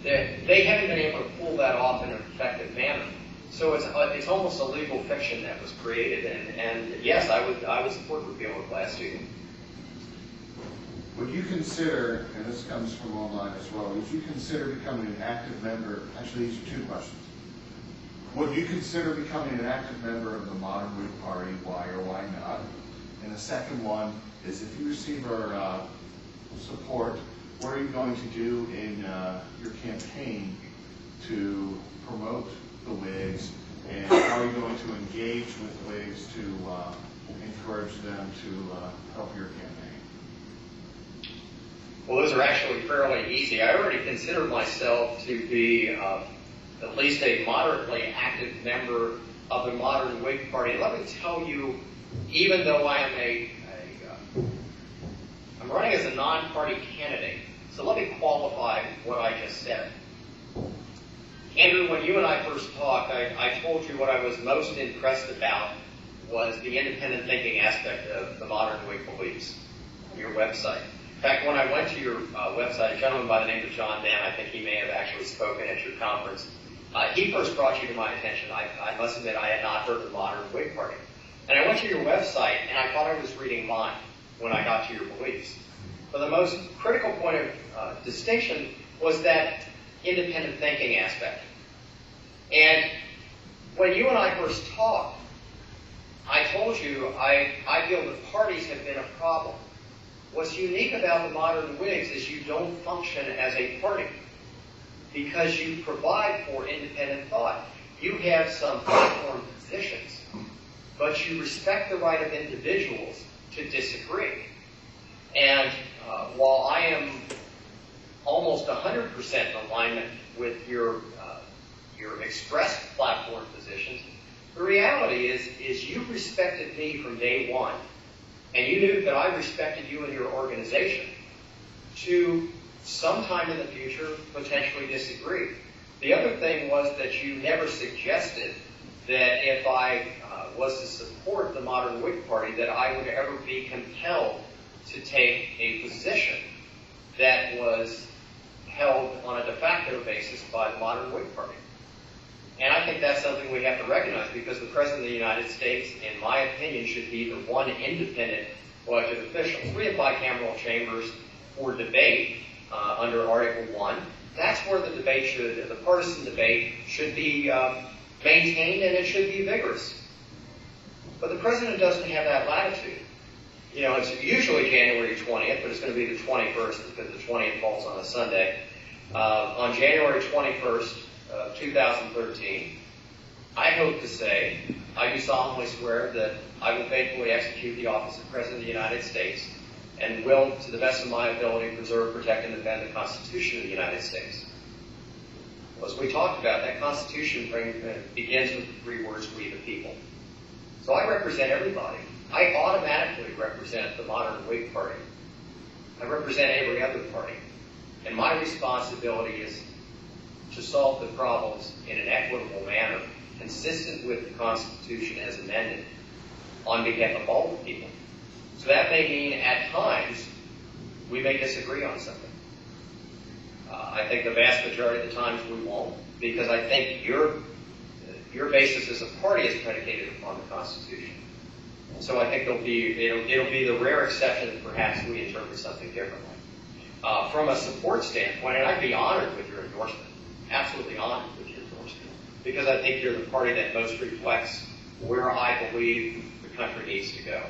They haven't been able to pull that off in an effective manner. So it's almost a legal fiction that was created. And yes, I would support repeal of Glass-Steagall. Would you consider, and this comes from online as well, would you consider becoming an active member, actually these are two questions. Would you consider becoming an active member of the modern Whig Party, why or why not? And the second one is, if you receive our support, what are you going to do in your campaign to promote the Whigs, and how are you going to engage with Whigs to encourage them to help your campaign? Well, those are actually fairly easy. I already consider myself to be at least a moderately active member of the modern Whig Party. Let me tell you, even though I am I'm running as a non-party candidate, so let me qualify what I just said. Andrew, when you and I first talked, I told you what I was most impressed about was the independent thinking aspect of the modern Whig beliefs, your website. In fact, when I went to your website, a gentleman by the name of John Van, I think he may have actually spoken at your conference, he first brought you to my attention. I must admit I had not heard of the modern Whig Party. And I went to your website, and I thought I was reading mine when I got to your beliefs. But the most critical point of distinction was that independent thinking aspect. And when you and I first talked, I told you I feel that parties have been a problem. What's unique about the modern Whigs is you don't function as a party because you provide for independent thought. You have some platform positions, but you respect the right of individuals to disagree. And while I am almost 100% in alignment with your expressed platform positions, the reality is you respected me from day one, and you knew that I respected you and your organization to sometime in the future potentially disagree. The other thing was that you never suggested that if I was to support the modern Whig Party, that I would ever be compelled to take a position that was held on a de facto basis by the modern Whig Party. And I think that's something we have to recognize because the President of the United States, in my opinion, should be the one independent elected official. We have bicameral chambers for debate under Article 1. That's where the partisan debate should be maintained, and it should be vigorous. But the President doesn't have that latitude. You know, it's usually January 20th, but it's going to be the 21st because the 20th falls on a Sunday. On January 21st, 2013, I hope to say, I do solemnly swear that I will faithfully execute the office of President of the United States and will, to the best of my ability, preserve, protect, and defend the Constitution of the United States. Well, as we talked about, that Constitution begins with the three words, we the people. So I represent everybody. I automatically represent the modern Whig Party. I represent every other party. And my responsibility is to solve the problems in an equitable manner, consistent with the Constitution as amended, on behalf of all the people. So that may mean at times we may disagree on something. I think the vast majority of the times we won't, because I think your basis as a party is predicated upon the Constitution. So I think it'll be the rare exception that perhaps we interpret something differently. From a support standpoint, and I'd be honored with your endorsement, absolutely honored with your endorsement, because I think you're the party that most reflects where I believe the country needs to go.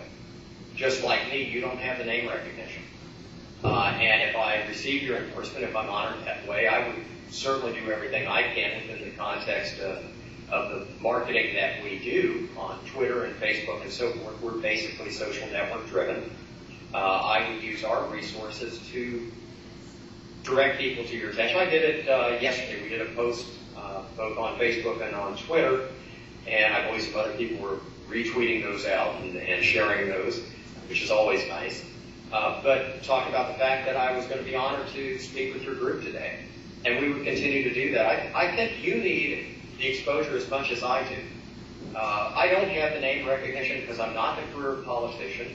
Just like me, you don't have the name recognition. And if I receive your endorsement, if I'm honored that way, I would certainly do everything I can within the context of the marketing that we do on Twitter and Facebook and so forth. We're basically social network driven. I would use our resources to direct people to your attention. I did it yesterday. We did a post both on Facebook and on Twitter, and I believe some other people were retweeting those out and sharing those, which is always nice. But talk about the fact that I was going to be honored to speak with your group today, and we would continue to do that. I think you need the exposure as much as I do. I don't have the name recognition because I'm not a career politician,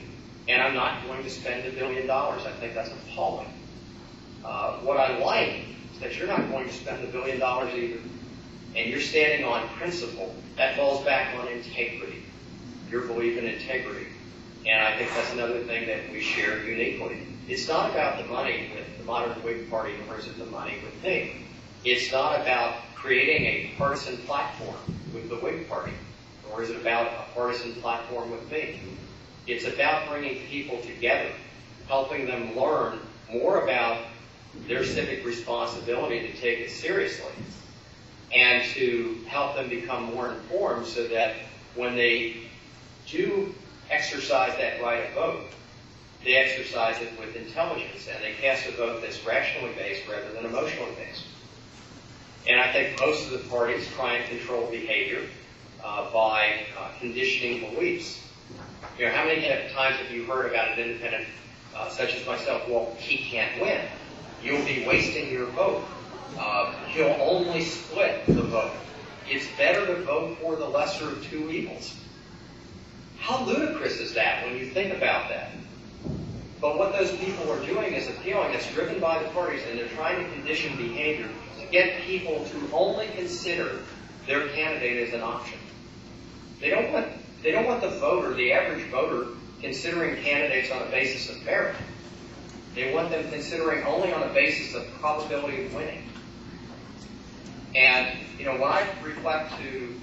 and I'm not going to spend $1 billion. I think that's appalling. What I like is that you're not going to spend $1 billion either, and you're standing on principle. That falls back on integrity, your belief in integrity. And I think that's another thing that we share uniquely. It's not about the money with the modern Whig Party, nor is it the money with me. It's not about creating a partisan platform with the Whig Party, nor is it about a partisan platform with me. It's about bringing people together, helping them learn more about their civic responsibility to take it seriously, and to help them become more informed so that when they do exercise that right of vote, they exercise it with intelligence, and they cast a vote that's rationally based rather than emotionally based. And I think most of the parties try and control behavior by conditioning beliefs. You know, how many times have you heard about an independent such as myself, well, he can't win. You'll be wasting your vote. He'll only split the vote. It's better to vote for the lesser of two evils. How ludicrous is that when you think about that? But what those people are doing is appealing. It's driven by the parties, and they're trying to condition behavior to get people to only consider their candidate as an option. They don't want the voter, the average voter, considering candidates on a basis of merit. They want them considering only on a basis of probability of winning. And, when I reflect to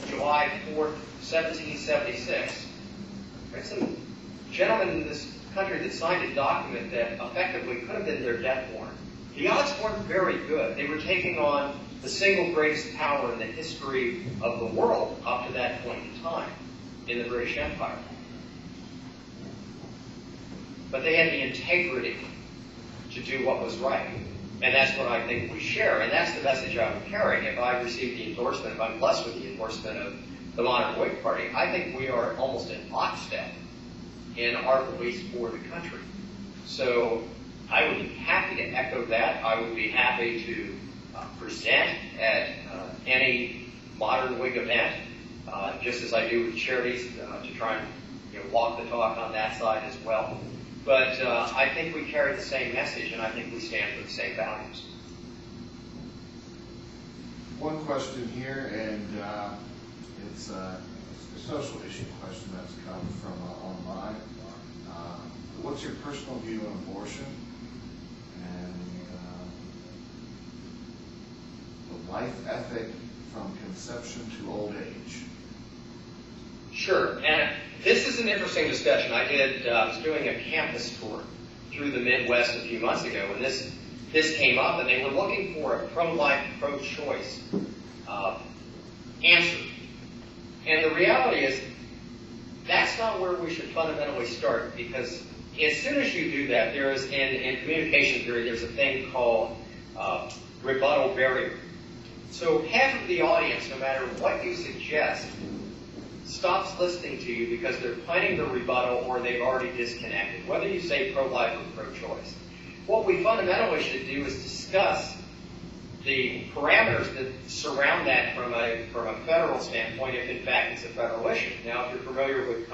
July 4th, 1776, there's some gentlemen in this country that signed a document that effectively could have been their death warrant. The odds weren't very good. They were taking on the single greatest power in the history of the world up to that point in time in the British Empire. But they had the integrity to do what was right. And that's what I think we share. And that's the message I would carry if I receive the endorsement, if I'm blessed with the endorsement of the modern Whig Party. I think we are almost in lockstep in our beliefs for the country. So I would be happy to echo that. I would be happy to present at any modern Whig event, just as I do with charities, to try and walk the talk on that side as well. But I think we carry the same message, and I think we stand for the same values. One question here, and it's a social issue question that's come from online. What's your personal view on abortion and the life ethic from conception to old age? Sure, and this is an interesting discussion. I was doing a campus tour through the Midwest a few months ago, and this came up, and they were looking for a pro-life, pro-choice answer. And the reality is, that's not where we should fundamentally start, because as soon as you do that, there is, in communication theory, there's a thing called rebuttal barrier. So half of the audience, no matter what you suggest, stops listening to you because they're planning the rebuttal or they've already disconnected, whether you say pro-life or pro-choice. What we fundamentally should do is discuss the parameters that surround that from a federal standpoint, if in fact it's a federal issue. Now, if you're familiar with the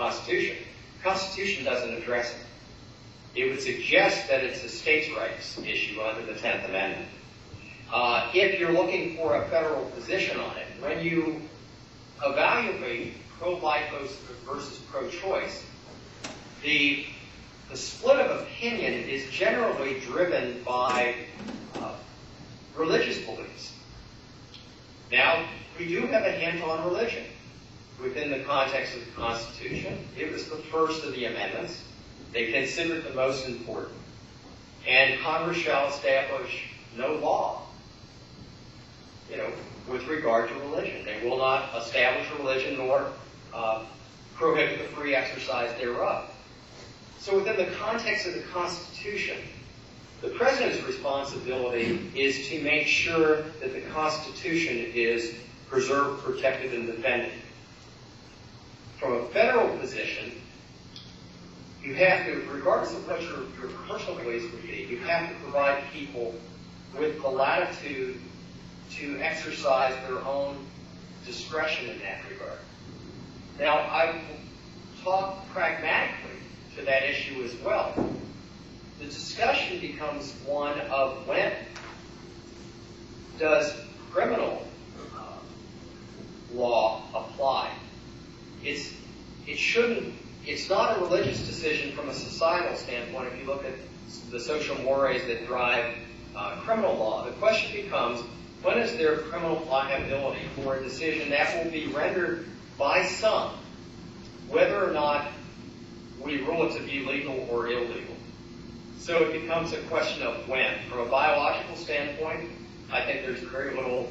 Constitution doesn't address it. It would suggest that it's a states' rights issue under the 10th Amendment. If you're looking for a federal position on it, when you evaluate pro-life versus pro-choice, the split of opinion is generally driven by religious beliefs. Now, we do have a hint on religion within the context of the Constitution. It was the first of the amendments. They consider it the most important. And Congress shall establish no law, with regard to religion. They will not establish a religion nor prohibit the free exercise thereof. So within the context of the Constitution, the President's responsibility is to make sure that the Constitution is preserved, protected, and defended. From a federal position, you have to, regardless of what your personal beliefs would be, you have to provide people with the latitude to exercise their own discretion in that regard. Now, I will talk pragmatically to that issue as well. The discussion becomes one of when does criminal law apply? It's not a religious decision from a societal standpoint. If you look at the social mores that drive criminal law, the question becomes, when is there criminal liability for a decision that will be rendered by some, whether or not we rule it to be legal or illegal? So it becomes a question of when. From a biological standpoint, I think there's very little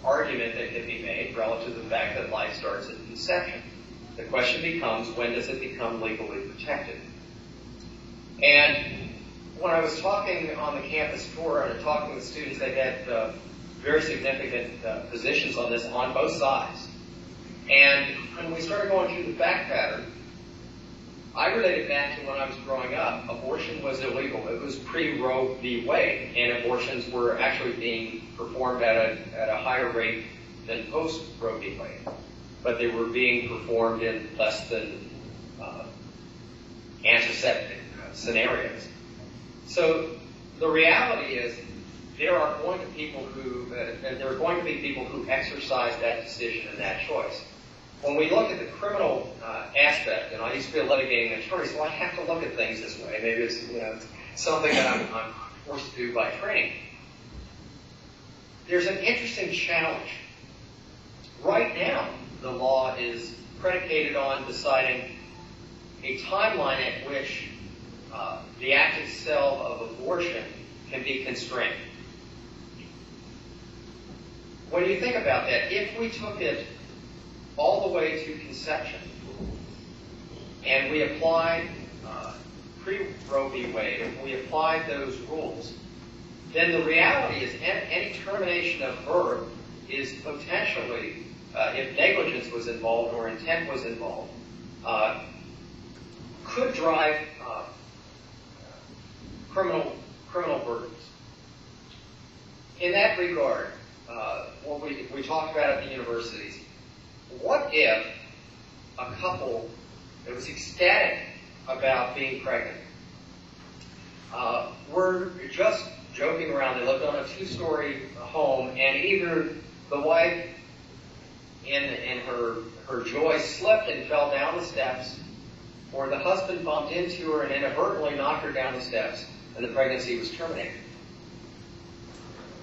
argument that can be made relative to the fact that life starts at conception. The question becomes, when does it become legally protected? And when I was talking on the campus tour and talking with students, they had very significant positions on this on both sides. And when we started going through the fact pattern, I related back to when I was growing up. Abortion was illegal. It was pre-Roe v. Wade, and abortions were actually being performed at a higher rate than post-Roe v. Wade. But they were being performed in less than antiseptic scenarios. So the reality is, there are going to be people who exercise that decision and that choice. when we look at the criminal aspect, and I used to be a litigating attorney, so I have to look at things this way. Maybe it's something that I'm forced to do by training. There's an interesting challenge. Right now, the law is predicated on deciding a timeline at which the act itself of abortion can be constrained. When you think about that, if we took it all the way to conception and we applied pre-Roe v. Wade, if we applied those rules, then the reality is any termination of birth is potentially, if negligence was involved or intent was involved, could drive criminal burdens. In that regard, what we talked about at the universities, what if a couple that was ecstatic about being pregnant were just joking around? They lived on a 2-story home, and either the wife in her joy slipped and fell down the steps, or the husband bumped into her and inadvertently knocked her down the steps, and the pregnancy was terminated.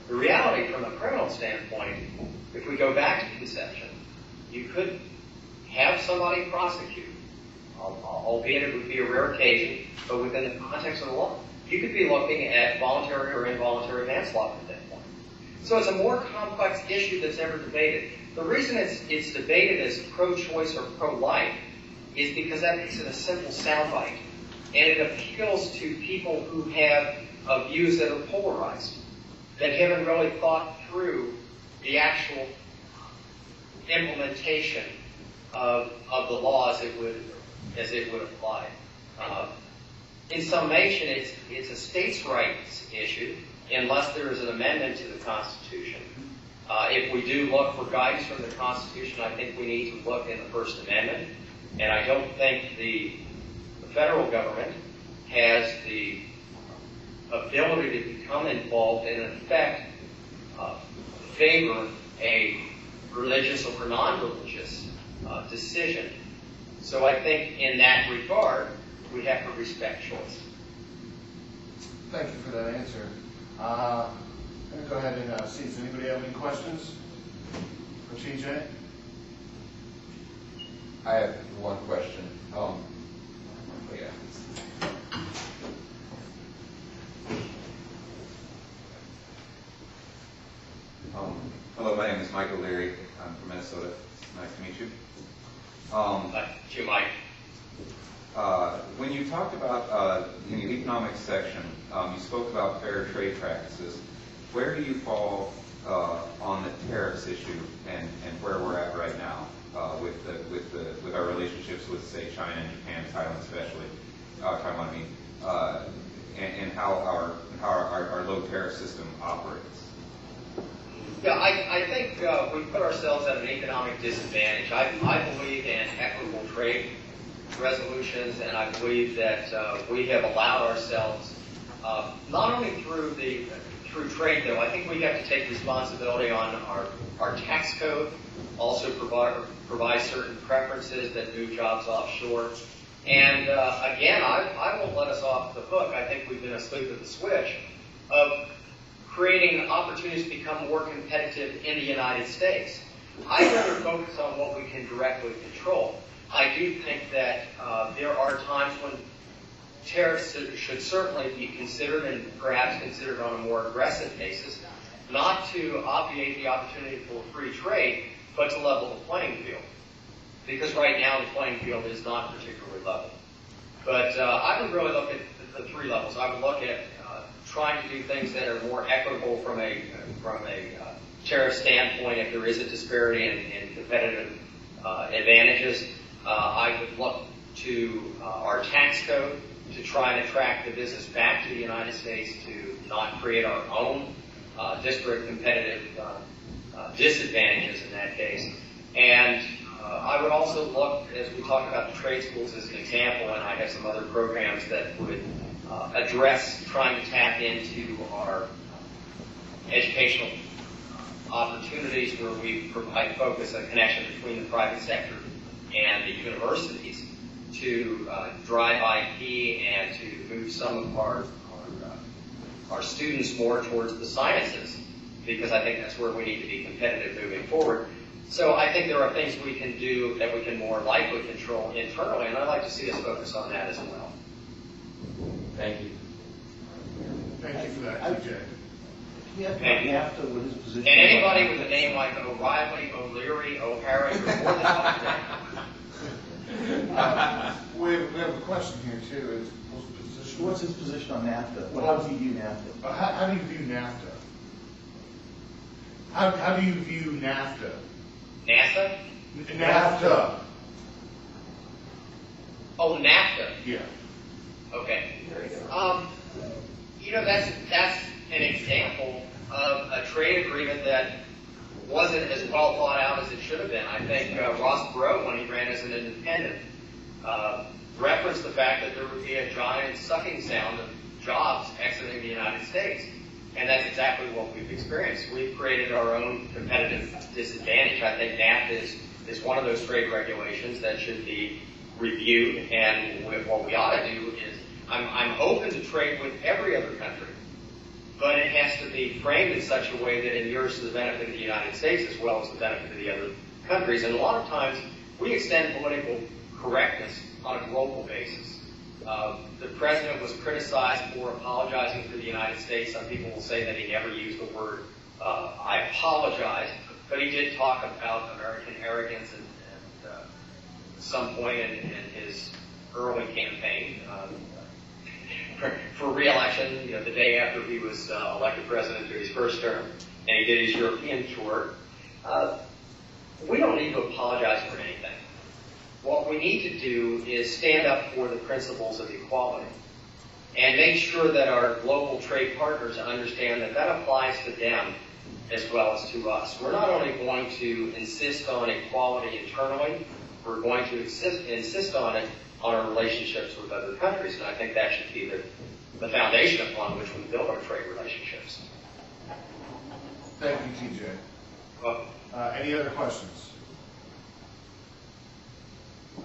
The reality from a criminal standpoint, if we go back to conception, you could have somebody prosecuted, albeit it would be a rare occasion, but within the context of the law. You could be looking at voluntary or involuntary manslaughter at that point. So it's a more complex issue that's ever debated. The reason it's debated as pro-choice or pro-life is because that makes it a simple soundbite, and it appeals to people who have views that are polarized, that haven't really thought through the actual implementation of the law as it would apply. In summation, it's a states' rights issue, unless there is an amendment to the Constitution. If we do look for guidance from the Constitution, I think we need to look in the First Amendment, and I don't think the federal government has the ability to become involved and, in effect, favor a religious or non-religious decision. So I think in that regard, we have to respect choice. Thank you for that answer. I'm going to go ahead and see if anybody have any questions for TJ. I have one question. Hello, my name is Michael Leary. I'm from Minnesota. It's nice to meet you. To Mike. When you talked about in the economics section, you spoke about fair trade practices. Where do you fall on the tariffs issue and where we're at right now with our relationships with, say, China and Japan, Thailand especially, Taiwan, I mean, and how our low tariff system operates? Yeah, I think we put ourselves at an economic disadvantage. I believe in equitable trade resolutions, and I believe that we have allowed ourselves, not only through trade, though, I think we have to take responsibility on our tax code, also provide certain preferences that move jobs offshore. And again, I won't let us off the hook. I think we've been asleep at the switch of creating opportunities to become more competitive in the United States. I'd rather focus on what we can directly control. I do think that there are times when tariffs should certainly be considered, and perhaps considered on a more aggressive basis, not to obviate the opportunity for free trade, but to level the playing field. Because right now the playing field is not particularly level. But I would really look at the 3 levels. I would look at trying to do things that are more equitable from a tariff standpoint if there is a disparity in competitive advantages. I would look to our tax code to try and attract the business back to the United States, to not create our own disparate competitive disadvantages in that case. And I would also look, as we talked about the trade schools as an example, and I have some other programs that would address trying to tap into our educational opportunities where we provide focus and connection between the private sector and the universities to drive IP and to move some of our students more towards the sciences, because I think that's where we need to be competitive moving forward. So I think there are things we can do that we can more likely control internally, and I'd like to see us focus on that as well. Thank you. Thank you for that, TJ. Yeah, after with his position. And anybody with a name like O'Reilly, O'Leary, O'Hara, you're more than welcome to. We have a question here too. Is position? What's his position on NAFTA? How does he view NAFTA? How do you view NAFTA? How do you view NAFTA? NASA? NAFTA. Oh, NAFTA. Yeah. Okay. You know, that's an example of a trade agreement that wasn't as well thought out as it should have been. I think Ross Perot, when he ran as an independent, referenced the fact that there would be a giant sucking sound of jobs exiting the United States. And that's exactly what we've experienced. We've created our own competitive disadvantage. I think NAFTA is one of those trade regulations that should be reviewed. And what we ought to do is, I'm open to trade with every other country, but it has to be framed in such a way that endures to the benefit of the United States as well as the benefit of the other countries. And a lot of times, we extend political correctness on a global basis. The president was criticized for apologizing for the United States. Some people will say that he never used the word, I apologize, but he did talk about American arrogance at some point in his early campaign for re-election, you know, the day after he was elected president to his first term, and he did his European tour. We don't need to apologize for anything. What we need to do is stand up for the principles of equality and make sure that our global trade partners understand that that applies to them as well as to us. We're not only going to insist on equality internally, we're going to insist on it on our relationships with other countries, and I think that should be the foundation upon which we build our trade relationships. Thank you, TJ. Well, Any other questions?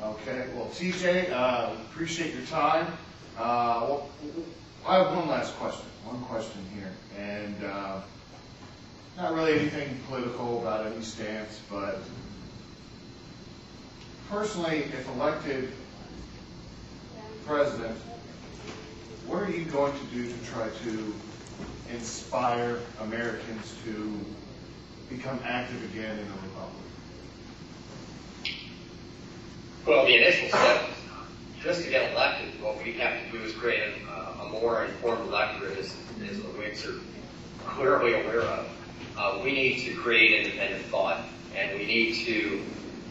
Okay, well, TJ, appreciate your time. Well, I have one last question. One question here, and not really anything political about any stance, but personally, if elected president, what are you going to do to try to inspire Americans to become active again in the republic? Well, the initial step, just to get elected, what we have to do is create a more informed electorate, as the Whigs are clearly aware of. We need to create independent thought, and we need to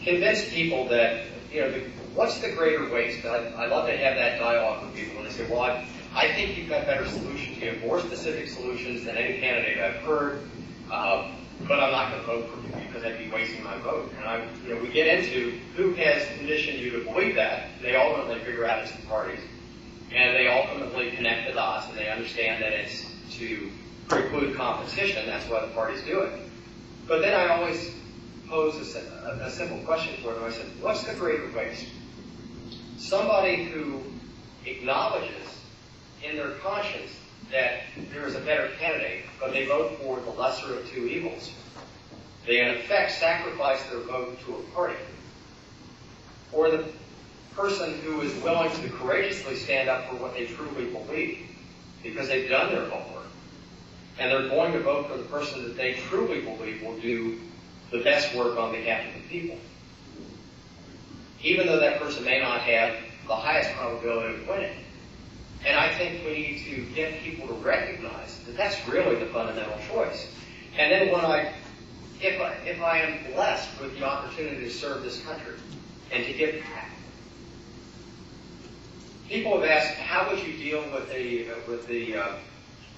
convince people that, you know, what's the greater waste? I love to have that dialogue with people when they say, well, I think you've got better solutions. You have more specific solutions than any candidate I've heard, but I'm not going to vote for you because I'd be wasting my vote. And we get into who has conditioned you to believe that. They ultimately figure out it's the parties, and they ultimately connect the dots, and they understand that it's to preclude competition. That's why the parties do it. But then I always pose a simple question for them. I said, what's the greater waste? Somebody who acknowledges in their conscience that there is a better candidate, but they vote for the lesser of two evils. They, in effect, sacrifice their vote to a party. Or the person who is willing to courageously stand up for what they truly believe because they've done their homework. And they're going to vote for the person that they truly believe will do the best work on behalf of the people. Even though that person may not have the highest probability of winning. And I think we need to get people to recognize that that's really the fundamental choice. And then if I am blessed with the opportunity to serve this country and to give back, people have asked, how would you deal with the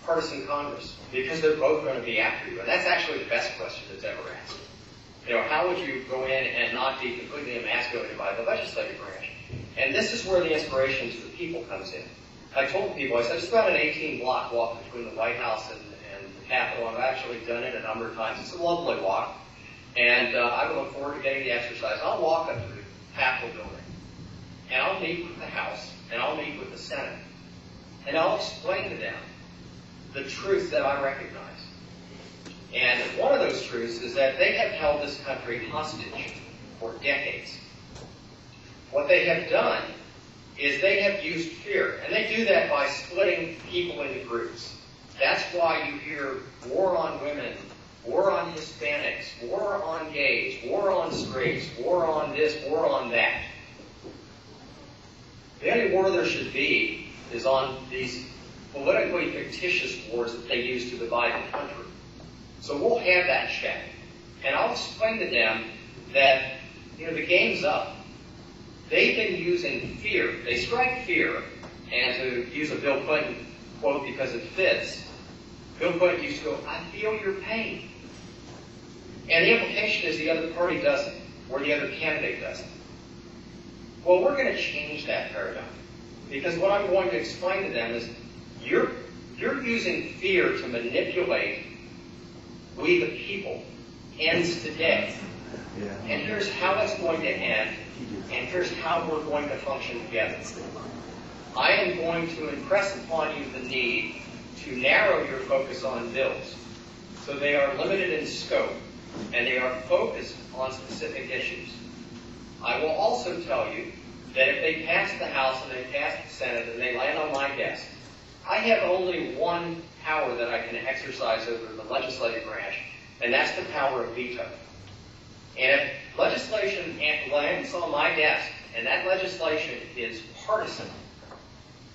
partisan Congress? Because they're both going to be after you. And that's actually the best question that's ever asked. You know, how would you go in and not be completely emasculated by the legislative branch? And this is where the inspiration to the people comes in. I told people, I said, it's about an 18-block walk between the White House and Capitol. I've actually done it a number of times. It's a lovely walk, and I look forward to getting the exercise. I'll walk up to the Capitol building, and I'll meet with the House, and I'll meet with the Senate, and I'll explain to them the truth that I recognize. And one of those truths is that they have held this country hostage for decades. What they have done is they have used fear, and they do that by splitting people into groups. That's why you hear war on women, war on Hispanics, war on gays, war on straights, war on this, war on that. The only war there should be is on these politically fictitious wars that they use to divide the country. So we'll have that check. And I'll explain to them that, the game's up. They've been using fear. They strike fear, and to use a Bill Clinton quote because it fits, Bill Clinton used to go, "I feel your pain." And the implication is the other party doesn't, or the other candidate doesn't. Well, we're going to change that paradigm. Because what I'm going to explain to them is, you're using fear to manipulate we the people. Ends today. And here's how it's going to end, and here's how we're going to function together. I am going to impress upon you the need to narrow your focus on bills so they are limited in scope and they are focused on specific issues. I will also tell you that if they pass the House and they pass the Senate and they land on my desk, I have only one power that I can exercise over the legislative branch, and that's the power of veto. And if legislation lands on my desk, and that legislation is partisan,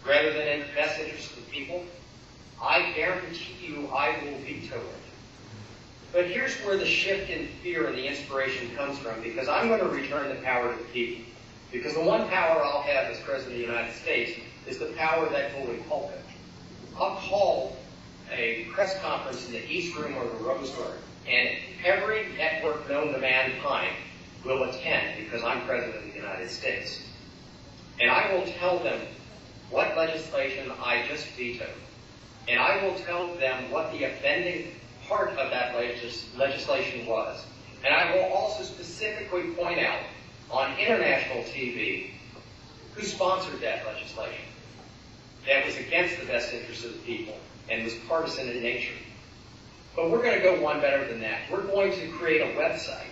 rather than in the best interest of the people, I guarantee you I will veto it. But here's where the shift in fear and the inspiration comes from, because I'm going to return the power to the people. Because the one power I'll have as President of the United States is the power of that bully pulpit. I'll call a press conference in the East Room or the Rose Garden, and every network known to mankind will attend because I'm President of the United States. And I will tell them what legislation I just vetoed. And I will tell them what the offending part of that legislation was. And I will also specifically point out on international TV who sponsored that legislation that was against the best interests of the people and was partisan in nature. But we're going to go one better than that. We're going to create a website,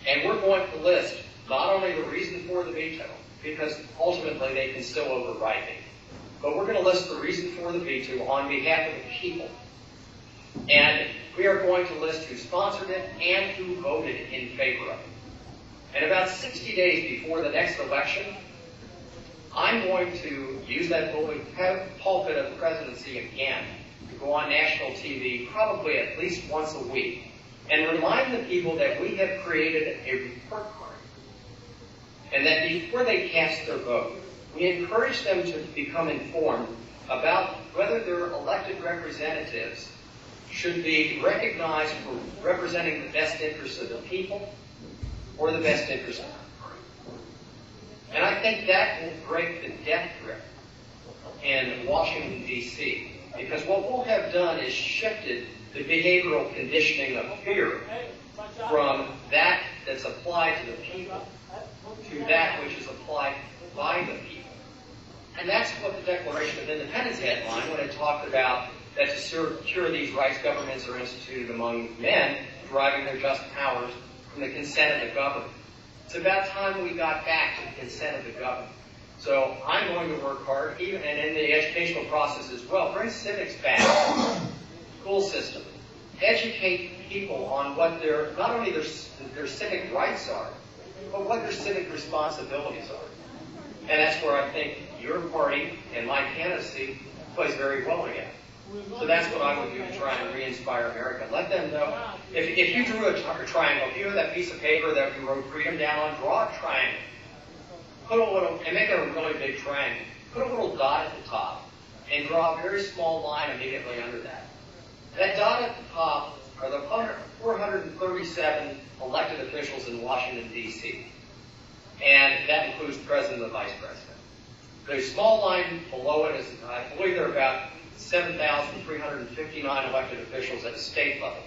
and we're going to list not only the reason for the veto, because ultimately they can still override me, but we're going to list the reason for the veto on behalf of the people. And we are going to list who sponsored it and who voted in favor of it. And about 60 days before the next election, I'm going to use that bully pulpit of the presidency again to go on national TV probably at least once a week and remind the people that we have created a report card and that before they cast their vote, we encourage them to become informed about whether their elected representatives should be recognized for representing the best interests of the people or the best interests of the party. And I think that will break the death grip in Washington, D.C., because what we'll have done is shifted the behavioral conditioning of fear from that that's applied to the people to that which is applied by the people. And that's what the Declaration of Independence headline, when it talked about that to secure these rights, governments are instituted among men, deriving their just powers from the consent of the governed. It's about time we got back to the consent of the governed. So I'm going to work hard, even and in the educational process as well, bring civics back, school system, educate people on what their, not only their civic rights are, but what their civic responsibilities are. And that's where I think your party and my candidacy plays very well again. So that's what I would do to try and re-inspire America. Let them know. If you drew a triangle, if you have that piece of paper that you wrote freedom down on, draw a triangle. Put a little, and make it a really big triangle. Put a little dot at the top, and draw a very small line immediately under that. That dot at the top are the 437 elected officials in Washington, D.C. And that includes the president and the vice president. The small line below it is, I believe there are about 7,359 elected officials at the state level.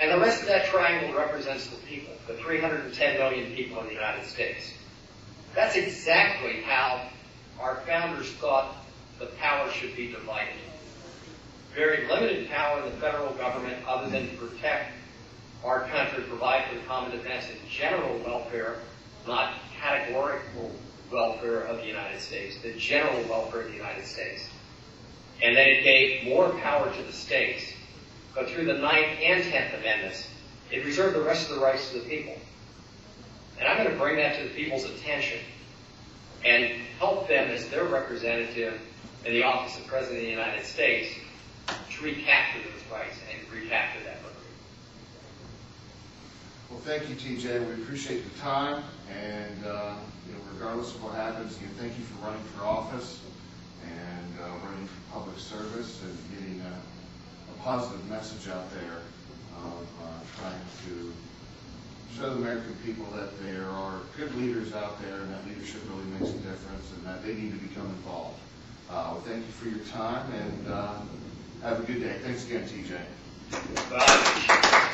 And the rest of that triangle represents the people, the 310 million people in the United States. That's exactly how our founders thought the power should be divided. Very limited power in the federal government other than to protect our country, provide for the common defense and general welfare, not categorical welfare of the United States, the general welfare of the United States. And then it gave more power to the states. But through the 9th and 10th Amendments, it reserved the rest of the rights to the people. And I'm going to bring that to the people's attention and help them as their representative in the office of President of the United States to recapture those rights and recapture that liberty. Well, thank you, TJ. We appreciate the time, and regardless of what happens, thank you for running for office and running for public service and getting a positive message out there of trying to show the American people that there are good leaders out there and that leadership really makes a difference and that they need to become involved. Well, thank you for your time and have a good day. Thanks again, TJ. Bye.